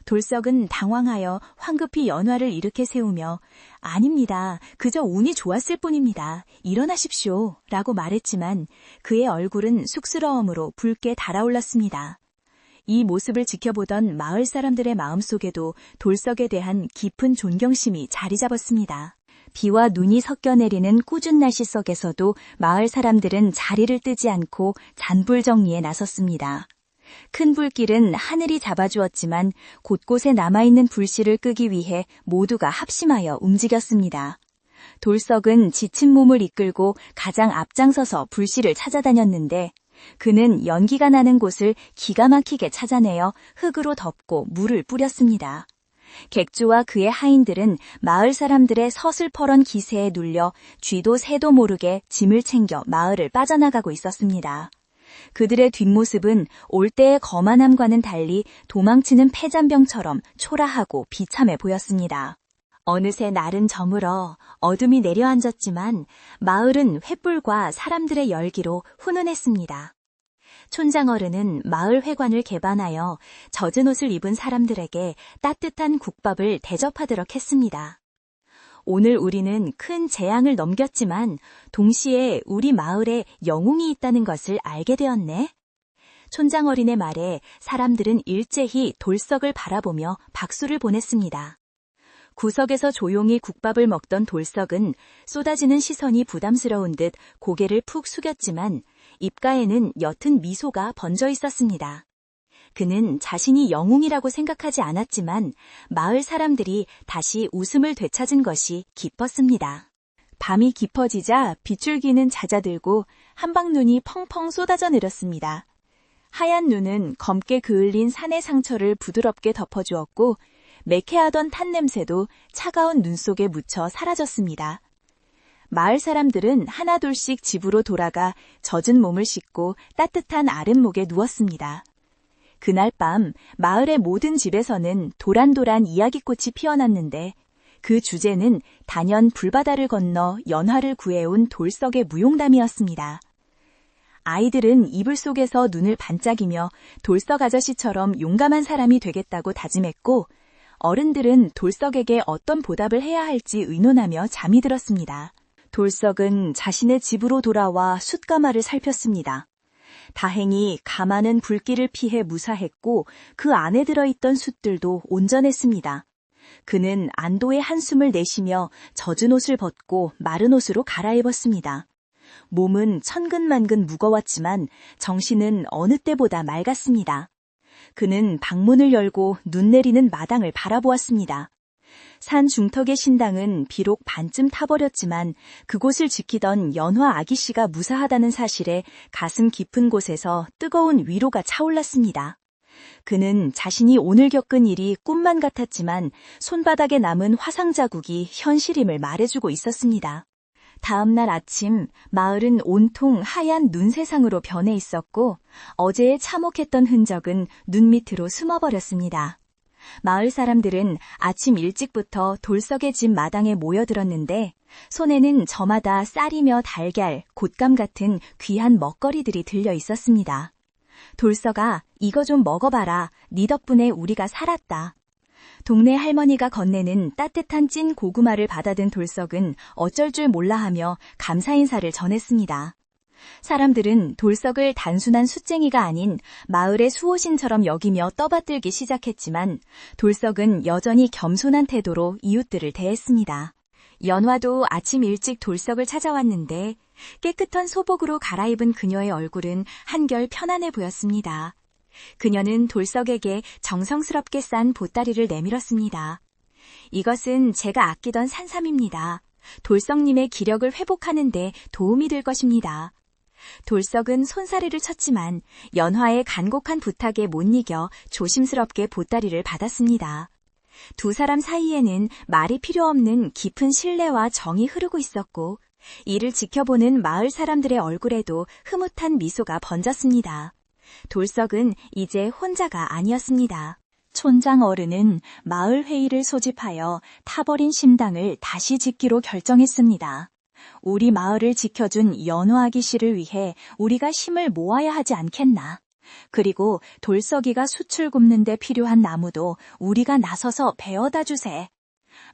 S1: 돌석은 당황하여 황급히 연화를 일으켜 세우며 아닙니다. 그저 운이 좋았을 뿐입니다. 일어나십시오. 라고 말했지만 그의 얼굴은 쑥스러움으로 붉게 달아올랐습니다. 이 모습을 지켜보던 마을 사람들의 마음속에도 돌석에 대한 깊은 존경심이 자리 잡았습니다. 비와 눈이 섞여 내리는 꾸준 날씨 속에서도 마을 사람들은 자리를 뜨지 않고 잔불 정리에 나섰습니다. 큰 불길은 하늘이 잡아주었지만 곳곳에 남아있는 불씨를 끄기 위해 모두가 합심하여 움직였습니다. 돌석은 지친 몸을 이끌고 가장 앞장서서 불씨를 찾아다녔는데 그는 연기가 나는 곳을 기가 막히게 찾아내어 흙으로 덮고 물을 뿌렸습니다. 객주와 그의 하인들은 마을 사람들의 서슬퍼런 기세에 눌려 쥐도 새도 모르게 짐을 챙겨 마을을 빠져나가고 있었습니다. 그들의 뒷모습은 올 때의 거만함과는 달리 도망치는 폐잔병처럼 초라하고 비참해 보였습니다. 어느새 날은 저물어 어둠이 내려앉았지만 마을은 횃불과 사람들의 열기로 훈훈했습니다. 촌장 어른은 마을 회관을 개반하여 젖은 옷을 입은 사람들에게 따뜻한 국밥을 대접하도록 했습니다. 오늘 우리는 큰 재앙을 넘겼지만 동시에 우리 마을에 영웅이 있다는 것을 알게 되었네. 촌장 어린의 말에 사람들은 일제히 돌석을 바라보며 박수를 보냈습니다. 구석에서 조용히 국밥을 먹던 돌석은 쏟아지는 시선이 부담스러운 듯 고개를 푹 숙였지만 입가에는 옅은 미소가 번져 있었습니다. 그는 자신이 영웅이라고 생각하지 않았지만 마을 사람들이 다시 웃음을 되찾은 것이 기뻤습니다. 밤이 깊어지자 빗줄기는 잦아들고 한방눈이 펑펑 쏟아져 내렸습니다. 하얀 눈은 검게 그을린 산의 상처를 부드럽게 덮어주었고 매캐하던 탄 냄새도 차가운 눈 속에 묻혀 사라졌습니다. 마을 사람들은 하나둘씩 집으로 돌아가 젖은 몸을 씻고 따뜻한 아랫목에 누웠습니다. 그날 밤 마을의 모든 집에서는 도란도란 이야기꽃이 피어났는데 그 주제는 단연 불바다를 건너 연화를 구해온 돌석의 무용담이었습니다. 아이들은 이불 속에서 눈을 반짝이며 돌석 아저씨처럼 용감한 사람이 되겠다고 다짐했고 어른들은 돌석에게 어떤 보답을 해야 할지 의논하며 잠이 들었습니다. 돌석은 자신의 집으로 돌아와 숯가마를 살폈습니다. 다행히 가마는 불길을 피해 무사했고 그 안에 들어있던 숯들도 온전했습니다. 그는 안도의 한숨을 내쉬며 젖은 옷을 벗고 마른 옷으로 갈아입었습니다. 몸은 천근만근 무거웠지만 정신은 어느 때보다 맑았습니다. 그는 방문을 열고 눈 내리는 마당을 바라보았습니다. 산 중턱의 신당은 비록 반쯤 타버렸지만 그곳을 지키던 연화 아기씨가 무사하다는 사실에 가슴 깊은 곳에서 뜨거운 위로가 차올랐습니다. 그는 자신이 오늘 겪은 일이 꿈만 같았지만 손바닥에 남은 화상 자국이 현실임을 말해주고 있었습니다. 다음 날 아침 마을은 온통 하얀 눈 세상으로 변해 있었고 어제의 참혹했던 흔적은 눈 밑으로 숨어버렸습니다. 마을 사람들은 아침 일찍부터 돌석의 집 마당에 모여들었는데 손에는 저마다 쌀이며 달걀, 곶감 같은 귀한 먹거리들이 들려 있었습니다. 돌석아, 이거 좀 먹어봐라. 네 덕분에 우리가 살았다. 동네 할머니가 건네는 따뜻한 찐 고구마를 받아든 돌석은 어쩔 줄 몰라하며 감사 인사를 전했습니다. 사람들은 돌석을 단순한 숫쟁이가 아닌 마을의 수호신처럼 여기며 떠받들기 시작했지만 돌석은 여전히 겸손한 태도로 이웃들을 대했습니다. 연화도 아침 일찍 돌석을 찾아왔는데 깨끗한 소복으로 갈아입은 그녀의 얼굴은 한결 편안해 보였습니다. 그녀는 돌석에게 정성스럽게 싼 보따리를 내밀었습니다. 이것은 제가 아끼던 산삼입니다. 돌석님의 기력을 회복하는 데 도움이 될 것입니다. 돌석은 손사래를 쳤지만 연화의 간곡한 부탁에 못 이겨 조심스럽게 보따리를 받았습니다. 두 사람 사이에는 말이 필요 없는 깊은 신뢰와 정이 흐르고 있었고 이를 지켜보는 마을 사람들의 얼굴에도 흐뭇한 미소가 번졌습니다. 돌석은 이제 혼자가 아니었습니다. 촌장 어른은 마을 회의를 소집하여 타버린 신당을 다시 짓기로 결정했습니다. 우리 마을을 지켜준 연화아기 씨를 위해 우리가 힘을 모아야 하지 않겠나. 그리고 돌석이가 숯을 굽는 데 필요한 나무도 우리가 나서서 베어다 주세.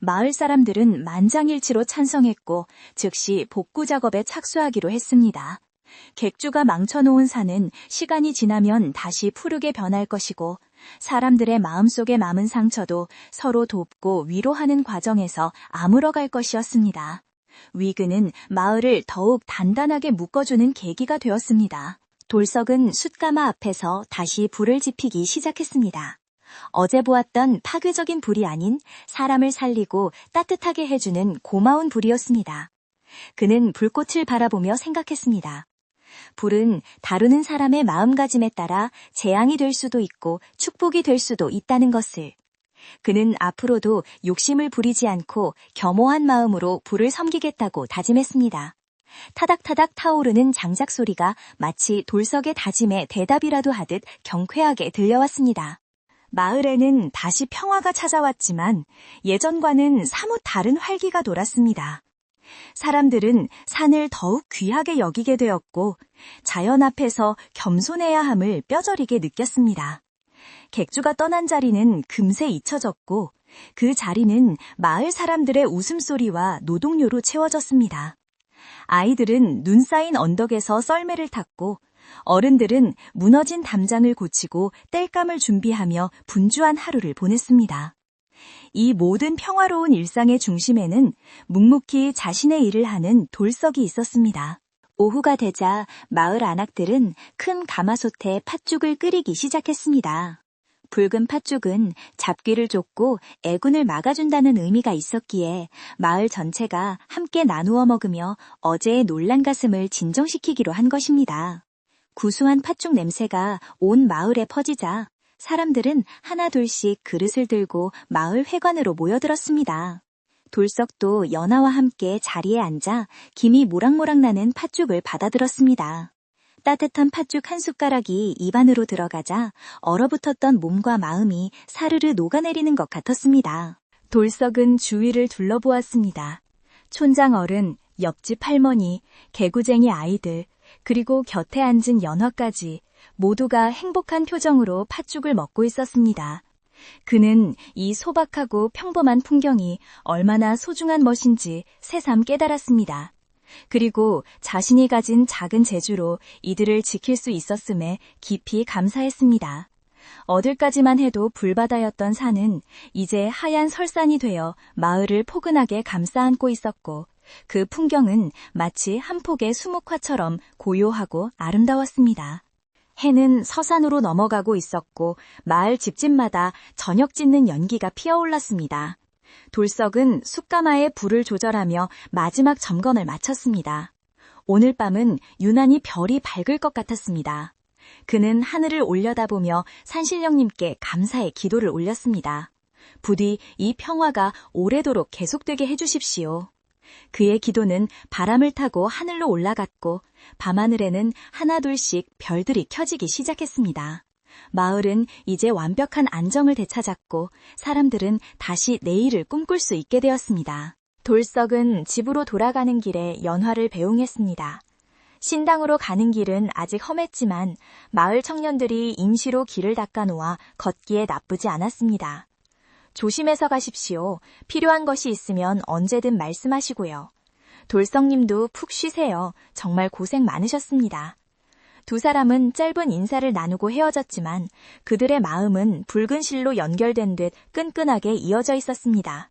S1: 마을 사람들은 만장일치로 찬성했고 즉시 복구 작업에 착수하기로 했습니다. 객주가 망쳐놓은 산은 시간이 지나면 다시 푸르게 변할 것이고 사람들의 마음속에 남은 상처도 서로 돕고 위로하는 과정에서 아물어갈 것이었습니다. 위그는 마을을 더욱 단단하게 묶어주는 계기가 되었습니다. 돌석은 숯가마 앞에서 다시 불을 지피기 시작했습니다. 어제 보았던 파괴적인 불이 아닌 사람을 살리고 따뜻하게 해주는 고마운 불이었습니다. 그는 불꽃을 바라보며 생각했습니다. 불은 다루는 사람의 마음가짐에 따라 재앙이 될 수도 있고 축복이 될 수도 있다는 것을. 그는 앞으로도 욕심을 부리지 않고 겸허한 마음으로 불을 섬기겠다고 다짐했습니다. 타닥타닥 타오르는 장작 소리가 마치 돌석의 다짐에 대답이라도 하듯 경쾌하게 들려왔습니다. 마을에는 다시 평화가 찾아왔지만 예전과는 사뭇 다른 활기가 돌았습니다. 사람들은 산을 더욱 귀하게 여기게 되었고 자연 앞에서 겸손해야 함을 뼈저리게 느꼈습니다. 객주가 떠난 자리는 금세 잊혀졌고 그 자리는 마을 사람들의 웃음소리와 노동요로 채워졌습니다. 아이들은 눈 쌓인 언덕에서 썰매를 탔고 어른들은 무너진 담장을 고치고 땔감을 준비하며 분주한 하루를 보냈습니다. 이 모든 평화로운 일상의 중심에는 묵묵히 자신의 일을 하는 돌석이 있었습니다. 오후가 되자 마을 안악들은 큰 가마솥에 팥죽을 끓이기 시작했습니다. 붉은 팥죽은 잡귀를 쫓고 애군을 막아준다는 의미가 있었기에 마을 전체가 함께 나누어 먹으며 어제의 놀란 가슴을 진정시키기로 한 것입니다. 구수한 팥죽 냄새가 온 마을에 퍼지자 사람들은 하나둘씩 그릇을 들고 마을 회관으로 모여들었습니다. 돌석도 연하와 함께 자리에 앉아 김이 모락모락 나는 팥죽을 받아들었습니다. 따뜻한 팥죽 한 숟가락이 입안으로 들어가자 얼어붙었던 몸과 마음이 사르르 녹아내리는 것 같았습니다. 돌석은 주위를 둘러보았습니다. 촌장 어른, 옆집 할머니, 개구쟁이 아이들, 그리고 곁에 앉은 연화까지 모두가 행복한 표정으로 팥죽을 먹고 있었습니다. 그는 이 소박하고 평범한 풍경이 얼마나 소중한 것인지 새삼 깨달았습니다. 그리고 자신이 가진 작은 재주로 이들을 지킬 수 있었음에 깊이 감사했습니다. 어딜까지만 해도 불바다였던 산은 이제 하얀 설산이 되어 마을을 포근하게 감싸 안고 있었고 그 풍경은 마치 한 폭의 수묵화처럼 고요하고 아름다웠습니다. 해는 서산으로 넘어가고 있었고 마을 집집마다 저녁 짓는 연기가 피어올랐습니다. 돌석은 숯가마에 불을 조절하며 마지막 점검을 마쳤습니다. 오늘 밤은 유난히 별이 밝을 것 같았습니다. 그는 하늘을 올려다보며 산신령님께 감사의 기도를 올렸습니다. 부디 이 평화가 오래도록 계속되게 해주십시오. 그의 기도는 바람을 타고 하늘로 올라갔고 밤하늘에는 하나둘씩 별들이 켜지기 시작했습니다. 마을은 이제 완벽한 안정을 되찾았고 사람들은 다시 내일을 꿈꿀 수 있게 되었습니다. 돌석은 집으로 돌아가는 길에 연화를 배웅했습니다. 신당으로 가는 길은 아직 험했지만 마을 청년들이 임시로 길을 닦아놓아 걷기에 나쁘지 않았습니다. 조심해서 가십시오. 필요한 것이 있으면 언제든 말씀하시고요. 돌석님도 푹 쉬세요. 정말 고생 많으셨습니다. 두 사람은 짧은 인사를 나누고 헤어졌지만 그들의 마음은 붉은 실로 연결된 듯 끈끈하게 이어져 있었습니다.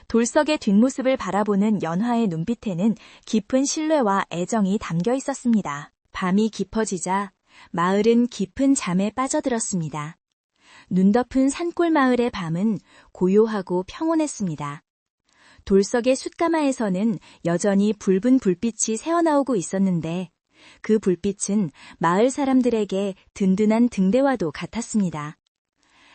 S1: 돌석의 뒷모습을 바라보는 연화의 눈빛에는 깊은 신뢰와 애정이 담겨 있었습니다. 밤이 깊어지자 마을은 깊은 잠에 빠져들었습니다. 눈 덮은 산골 마을의 밤은 고요하고 평온했습니다. 돌석의 숯가마에서는 여전히 붉은 불빛이 새어나오고 있었는데 그 불빛은 마을 사람들에게 든든한 등대와도 같았습니다.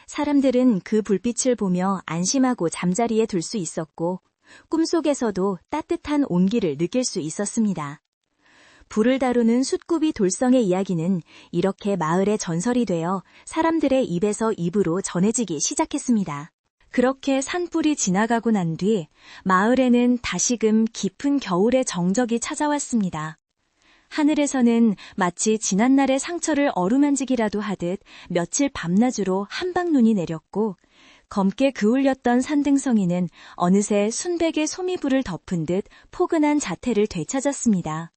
S1: 사람들은 그 불빛을 보며 안심하고 잠자리에 들 수 있었고 꿈속에서도 따뜻한 온기를 느낄 수 있었습니다. 불을 다루는 숯굽이 돌성의 이야기는 이렇게 마을의 전설이 되어 사람들의 입에서 입으로 전해지기 시작했습니다. 그렇게 산불이 지나가고 난 뒤 마을에는 다시금 깊은 겨울의 정적이 찾아왔습니다. 하늘에서는 마치 지난날의 상처를 어루만지기라도 하듯 며칠 밤낮으로 한방눈이 내렸고 검게 그을렸던 산등성이는 어느새 순백의 소미불을 덮은 듯 포근한 자태를 되찾았습니다.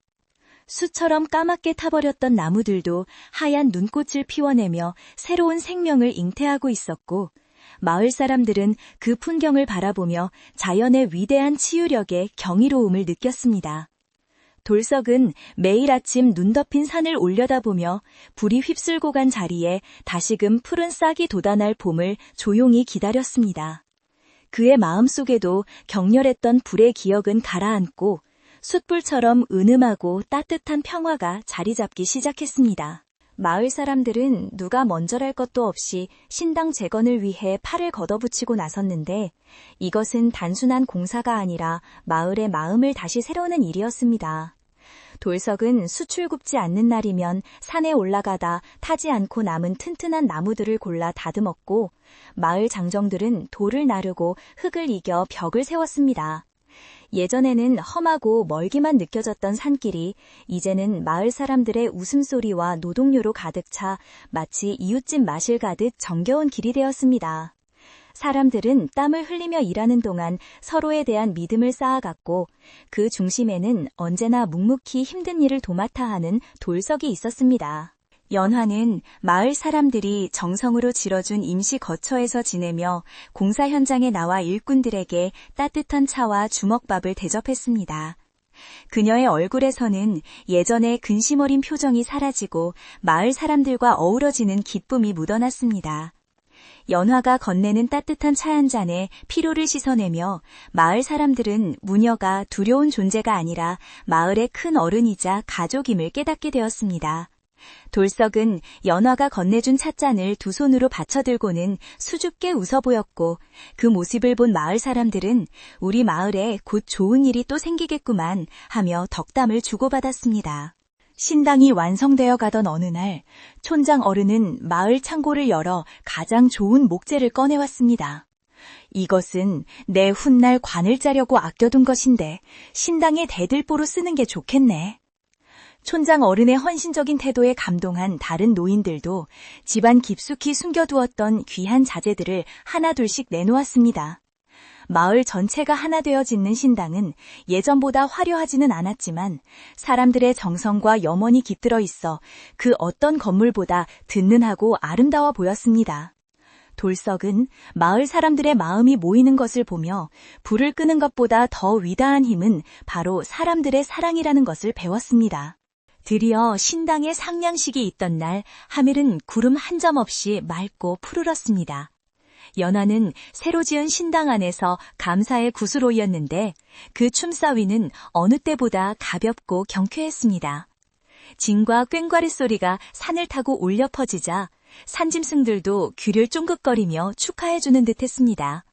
S1: 숯처럼 까맣게 타버렸던 나무들도 하얀 눈꽃을 피워내며 새로운 생명을 잉태하고 있었고 마을 사람들은 그 풍경을 바라보며 자연의 위대한 치유력에 경이로움을 느꼈습니다. 돌석은 매일 아침 눈 덮인 산을 올려다보며 불이 휩쓸고 간 자리에 다시금 푸른 싹이 돋아날 봄을 조용히 기다렸습니다. 그의 마음속에도 격렬했던 불의 기억은 가라앉고 숯불처럼 은음하고 따뜻한 평화가 자리 잡기 시작했습니다. 마을 사람들은 누가 먼저랄 것도 없이 신당 재건을 위해 팔을 걷어붙이고 나섰는데 이것은 단순한 공사가 아니라 마을의 마음을 다시 세우는 일이었습니다. 돌석은 숯을 굽지 않는 날이면 산에 올라가다 타지 않고 남은 튼튼한 나무들을 골라 다듬었고, 마을 장정들은 돌을 나르고 흙을 이겨 벽을 세웠습니다. 예전에는 험하고 멀기만 느껴졌던 산길이 이제는 마을 사람들의 웃음소리와 노동요로 가득 차 마치 이웃집 마실 가듯 정겨운 길이 되었습니다. 사람들은 땀을 흘리며 일하는 동안 서로에 대한 믿음을 쌓아갔고, 그 중심에는 언제나 묵묵히 힘든 일을 도맡아 하는 돌석이 있었습니다. 연화는 마을 사람들이 정성으로 지어준 임시 거처에서 지내며 공사 현장에 나와 일꾼들에게 따뜻한 차와 주먹밥을 대접했습니다. 그녀의 얼굴에서는 예전의 근심 어린 표정이 사라지고 마을 사람들과 어우러지는 기쁨이 묻어났습니다. 연화가 건네는 따뜻한 차 한 잔에 피로를 씻어내며 마을 사람들은 무녀가 두려운 존재가 아니라 마을의 큰 어른이자 가족임을 깨닫게 되었습니다. 돌석은 연화가 건네준 찻잔을 두 손으로 받쳐들고는 수줍게 웃어 보였고, 그 모습을 본 마을 사람들은 우리 마을에 곧 좋은 일이 또 생기겠구만 하며 덕담을 주고받았습니다. 신당이 완성되어 가던 어느 날, 촌장 어른은 마을 창고를 열어 가장 좋은 목재를 꺼내왔습니다. 이것은 내 훗날 관을 짜려고 아껴둔 것인데 신당의 대들보로 쓰는 게 좋겠네. 촌장 어른의 헌신적인 태도에 감동한 다른 노인들도 집안 깊숙이 숨겨두었던 귀한 자재들을 하나둘씩 내놓았습니다. 마을 전체가 하나 되어 짓는 신당은 예전보다 화려하지는 않았지만 사람들의 정성과 염원이 깃들어 있어 그 어떤 건물보다 든든하고 아름다워 보였습니다. 돌석은 마을 사람들의 마음이 모이는 것을 보며 불을 끄는 것보다 더 위대한 힘은 바로 사람들의 사랑이라는 것을 배웠습니다. 드디어 신당의 상냥식이 있던 날, 하늘은 구름 한 점 없이 맑고 푸르렀습니다. 연화는 새로 지은 신당 안에서 감사의 구슬오이였는데 그 춤사위는 어느 때보다 가볍고 경쾌했습니다. 진과 꽹과리 소리가 산을 타고 울려 퍼지자 산짐승들도 귀를 쫑긋거리며 축하해주는 듯했습니다.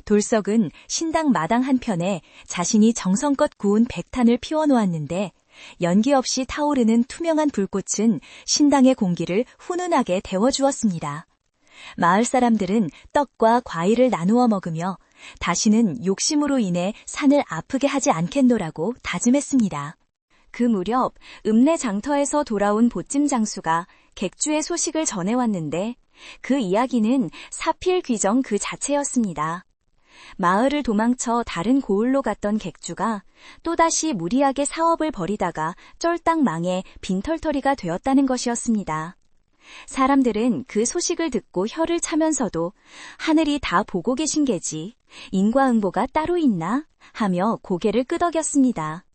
S1: 돌석은 신당 마당 한편에 자신이 정성껏 구운 백탄을 피워놓았는데 연기 없이 타오르는 투명한 불꽃은 신당의 공기를 훈훈하게 데워주었습니다. 마을 사람들은 떡과 과일을 나누어 먹으며 다시는 욕심으로 인해 산을 아프게 하지 않겠노라고 다짐했습니다. 그 무렵 읍내 장터에서 돌아온 보찜 장수가 객주의 소식을 전해왔는데 그 이야기는 사필 귀정 그 자체였습니다. 마을을 도망쳐 다른 고을로 갔던 객주가 또다시 무리하게 사업을 벌이다가 쫄딱 망해 빈털터리가 되었다는 것이었습니다. 사람들은 그 소식을 듣고 혀를 차면서도 하늘이 다 보고 계신 게지 인과응보가 따로 있나 하며 고개를 끄덕였습니다.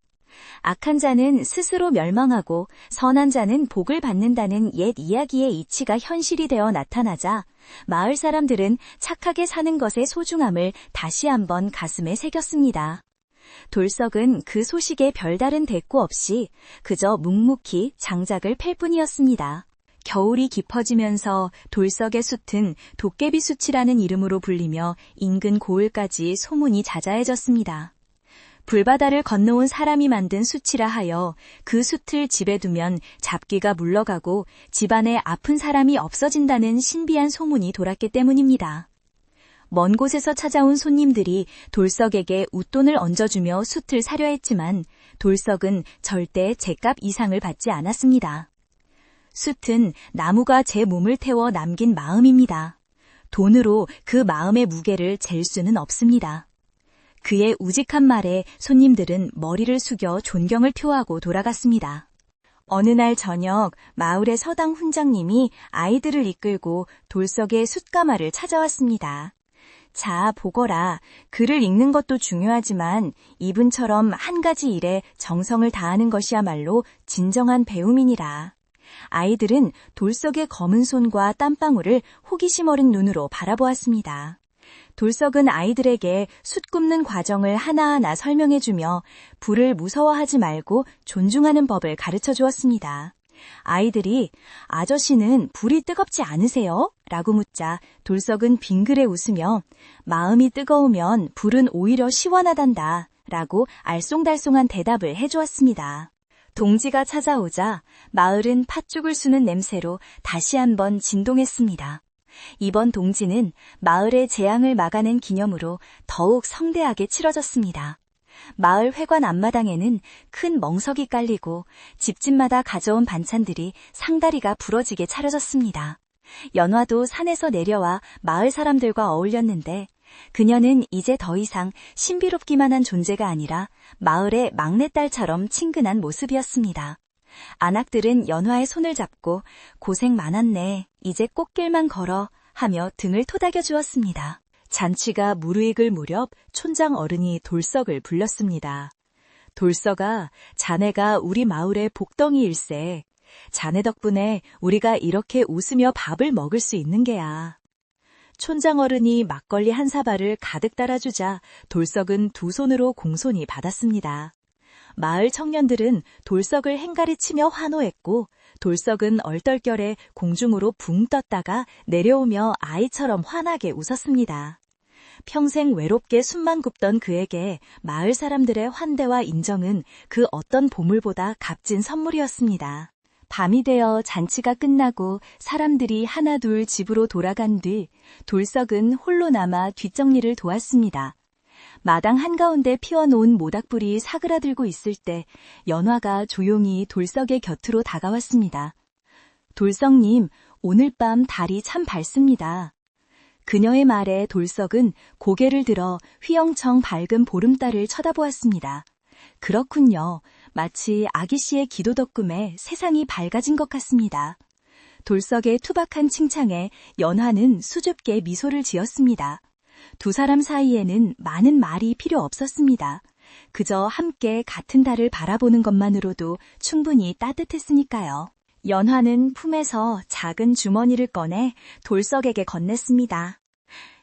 S1: 악한 자는 스스로 멸망하고 선한 자는 복을 받는다는 옛 이야기의 이치가 현실이 되어 나타나자 마을 사람들은 착하게 사는 것의 소중함을 다시 한번 가슴에 새겼습니다. 돌석은 그 소식에 별다른 대꾸 없이 그저 묵묵히 장작을 팰 뿐이었습니다. 겨울이 깊어지면서 돌석의 숯은 도깨비 숯이라는 이름으로 불리며 인근 고을까지 소문이 자자해졌습니다. 불바다를 건너온 사람이 만든 숯이라 하여 그 숯을 집에 두면 잡기가 물러가고 집안에 아픈 사람이 없어진다는 신비한 소문이 돌았기 때문입니다. 먼 곳에서 찾아온 손님들이 돌석에게 웃돈을 얹어주며 숯을 사려 했지만 돌석은 절대 제값 이상을 받지 않았습니다. 숯은 나무가 제 몸을 태워 남긴 마음입니다. 돈으로 그 마음의 무게를 잴 수는 없습니다. 그의 우직한 말에 손님들은 머리를 숙여 존경을 표하고 돌아갔습니다. 어느 날 저녁 마을의 서당 훈장님이 아이들을 이끌고 돌석의 숯가마를 찾아왔습니다. 자, 보거라. 글을 읽는 것도 중요하지만 이분처럼 한 가지 일에 정성을 다하는 것이야말로 진정한 배움이니라. 아이들은 돌석의 검은 손과 땀방울을 호기심 어린 눈으로 바라보았습니다. 돌석은 아이들에게 숯 굽는 과정을 하나하나 설명해주며 불을 무서워하지 말고 존중하는 법을 가르쳐 주었습니다. 아이들이 아저씨는 불이 뜨겁지 않으세요? 라고 묻자 돌석은 빙그레 웃으며 마음이 뜨거우면 불은 오히려 시원하단다 라고 알쏭달쏭한 대답을 해주었습니다. 동지가 찾아오자 마을은 팥죽을 수는 냄새로 다시 한번 진동했습니다. 이번 동지는 마을의 재앙을 막아낸 기념으로 더욱 성대하게 치러졌습니다. 마을 회관 앞마당에는 큰 멍석이 깔리고 집집마다 가져온 반찬들이 상다리가 부러지게 차려졌습니다. 연화도 산에서 내려와 마을 사람들과 어울렸는데 그녀는 이제 더 이상 신비롭기만 한 존재가 아니라 마을의 막내딸처럼 친근한 모습이었습니다. 안악들은 연화의 손을 잡고 고생 많았네, 이제 꽃길만 걸어 하며 등을 토닥여 주었습니다. 잔치가 무르익을 무렵 촌장 어른이 돌석을 불렀습니다. 돌석아, 자네가 우리 마을의 복덩이일세. 자네 덕분에 우리가 이렇게 웃으며 밥을 먹을 수 있는 게야. 촌장 어른이 막걸리 한 사발을 가득 따라주자 돌석은 두 손으로 공손히 받았습니다. 마을 청년들은 돌석을 행가리치며 환호했고 돌석은 얼떨결에 공중으로 붕 떴다가 내려오며 아이처럼 환하게 웃었습니다. 평생 외롭게 숨만 굽던 그에게 마을 사람들의 환대와 인정은 그 어떤 보물보다 값진 선물이었습니다. 밤이 되어 잔치가 끝나고 사람들이 하나둘 집으로 돌아간 뒤 돌석은 홀로 남아 뒷정리를 도왔습니다. 마당 한가운데 피워놓은 모닥불이 사그라들고 있을 때 연화가 조용히 돌석의 곁으로 다가왔습니다. 돌석님, 오늘 밤 달이 참 밝습니다. 그녀의 말에 돌석은 고개를 들어 휘영청 밝은 보름달을 쳐다보았습니다. 그렇군요. 마치 아기씨의 기도 덕분에 세상이 밝아진 것 같습니다. 돌석의 투박한 칭찬에 연화는 수줍게 미소를 지었습니다. 두 사람 사이에는 많은 말이 필요 없었습니다. 그저 함께 같은 달을 바라보는 것만으로도 충분히 따뜻했으니까요. 연화는 품에서 작은 주머니를 꺼내 돌석에게 건넸습니다.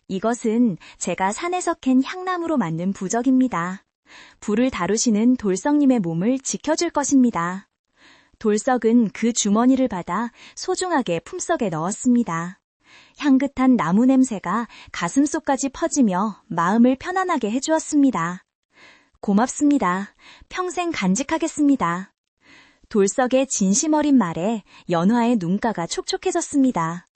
S1: 이것은 제가 산에서 캔 향나무로 만든 부적입니다. 불을 다루시는 돌석님의 몸을 지켜줄 것입니다. 돌석은 그 주머니를 받아 소중하게 품속에 넣었습니다. 향긋한 나무 냄새가 가슴속까지 퍼지며 마음을 편안하게 해주었습니다. 고맙습니다. 평생 간직하겠습니다. 돌석의 진심 어린 말에 연화의 눈가가 촉촉해졌습니다.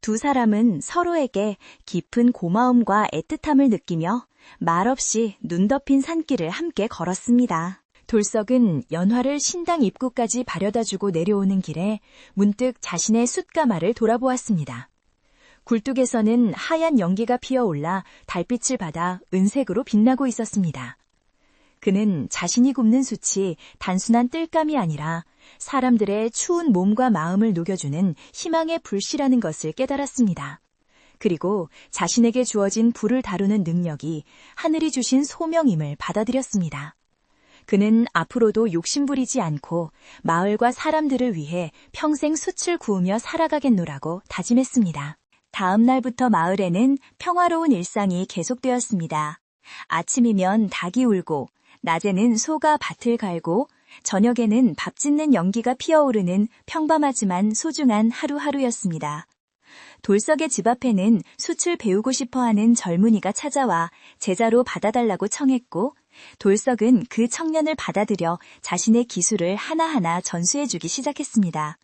S1: 두 사람은 서로에게 깊은 고마움과 애틋함을 느끼며 말없이 눈 덮인 산길을 함께 걸었습니다. 돌석은 연화를 신당 입구까지 바려다주고 내려오는 길에 문득 자신의 숫가마를 돌아보았습니다. 굴뚝에서는 하얀 연기가 피어올라 달빛을 받아 은색으로 빛나고 있었습니다. 그는 자신이 굽는 숯이 단순한 뜰감이 아니라 사람들의 추운 몸과 마음을 녹여주는 희망의 불씨라는 것을 깨달았습니다. 그리고 자신에게 주어진 불을 다루는 능력이 하늘이 주신 소명임을 받아들였습니다. 그는 앞으로도 욕심부리지 않고 마을과 사람들을 위해 평생 숯을 구우며 살아가겠노라고 다짐했습니다. 다음 날부터 마을에는 평화로운 일상이 계속되었습니다. 아침이면 닭이 울고, 낮에는 소가 밭을 갈고, 저녁에는 밥 짓는 연기가 피어오르는 평범하지만 소중한 하루하루였습니다. 돌석의 집 앞에는 숯을 배우고 싶어하는 젊은이가 찾아와 제자로 받아달라고 청했고, 돌석은 그 청년을 받아들여 자신의 기술을 하나하나 전수해주기 시작했습니다.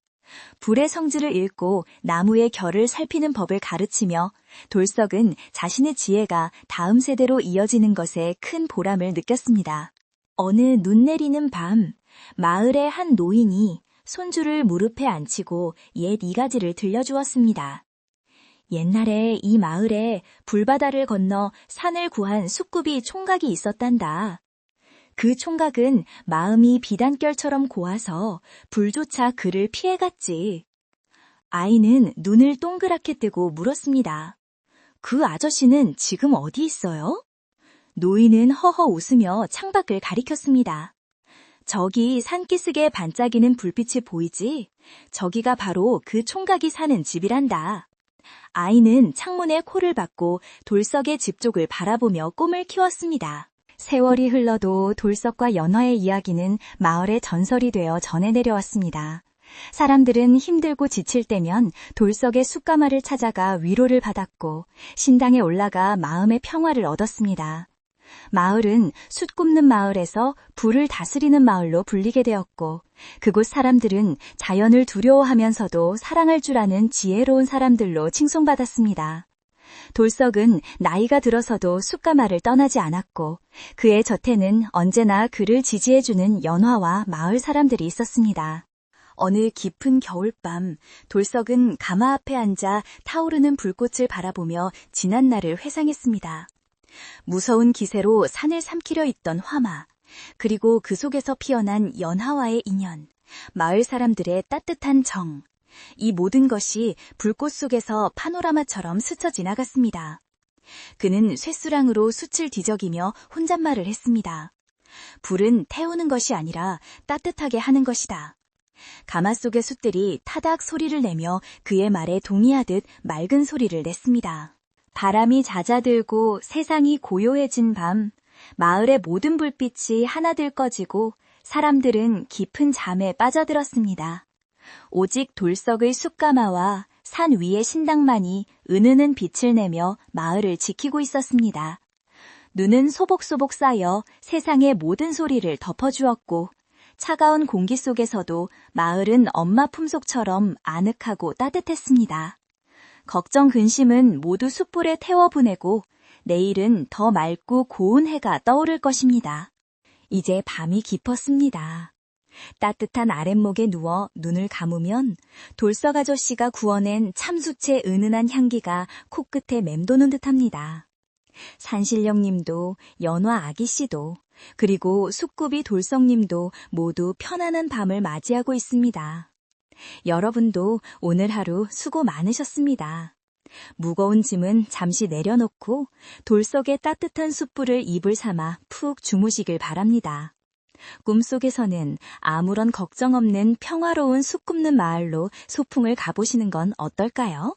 S1: 불의 성질을 읽고 나무의 결을 살피는 법을 가르치며 돌석은 자신의 지혜가 다음 세대로 이어지는 것에 큰 보람을 느꼈습니다. 어느 눈 내리는 밤, 마을의 한 노인이 손주를 무릎에 앉히고 옛 이가지를 들려주었습니다. 옛날에 이 마을에 불바다를 건너 산을 구한 숫굽이 총각이 있었단다. 그 총각은 마음이 비단결처럼 고와서 불조차 그를 피해갔지. 아이는 눈을 동그랗게 뜨고 물었습니다. 그 아저씨는 지금 어디 있어요? 노인은 허허 웃으며 창밖을 가리켰습니다. 저기 산기슭에 반짝이는 불빛이 보이지? 저기가 바로 그 총각이 사는 집이란다. 아이는 창문에 코를 박고 돌석의 집 쪽을 바라보며 꿈을 키웠습니다. 세월이 흘러도 돌석과 연화의 이야기는 마을의 전설이 되어 전해 내려왔습니다. 사람들은 힘들고 지칠 때면 돌석의 숯가마를 찾아가 위로를 받았고 신당에 올라가 마음의 평화를 얻었습니다. 마을은 숯 굽는 마을에서 불을 다스리는 마을로 불리게 되었고, 그곳 사람들은 자연을 두려워하면서도 사랑할 줄 아는 지혜로운 사람들로 칭송받았습니다. 돌석은 나이가 들어서도 숯가마를 떠나지 않았고, 그의 곁에는 언제나 그를 지지해주는 연화와 마을 사람들이 있었습니다. 어느 깊은 겨울밤, 돌석은 가마 앞에 앉아 타오르는 불꽃을 바라보며 지난 날을 회상했습니다. 무서운 기세로 산을 삼키려 있던 화마, 그리고 그 속에서 피어난 연하와의 인연, 마을 사람들의 따뜻한 정, 이 모든 것이 불꽃 속에서 파노라마처럼 스쳐 지나갔습니다. 그는 쇠수랑으로 숯을 뒤적이며 혼잣말을 했습니다. 불은 태우는 것이 아니라 따뜻하게 하는 것이다. 가마 속의 숯들이 타닥 소리를 내며 그의 말에 동의하듯 맑은 소리를 냈습니다. 바람이 잦아들고 세상이 고요해진 밤, 마을의 모든 불빛이 하나둘 꺼지고 사람들은 깊은 잠에 빠져들었습니다. 오직 돌석의 숯가마와 산 위의 신당만이 은은한 빛을 내며 마을을 지키고 있었습니다. 눈은 소복소복 쌓여 세상의 모든 소리를 덮어주었고, 차가운 공기 속에서도 마을은 엄마 품속처럼 아늑하고 따뜻했습니다. 걱정 근심은 모두 숯불에 태워 보내고 내일은 더 맑고 고운 해가 떠오를 것입니다. 이제 밤이 깊었습니다. 따뜻한 아랫목에 누워 눈을 감으면 돌석 아저씨가 구워낸 참숯의 은은한 향기가 코끝에 맴도는 듯합니다. 산신령님도 연화 아기씨도 그리고 숯굽이 돌석님도 모두 편안한 밤을 맞이하고 있습니다. 여러분도 오늘 하루 수고 많으셨습니다. 무거운 짐은 잠시 내려놓고 돌석의 따뜻한 숯불을 이불 삼아 푹 주무시길 바랍니다. 꿈속에서는 아무런 걱정 없는 평화로운 숯 굽는 마을로 소풍을 가보시는 건 어떨까요?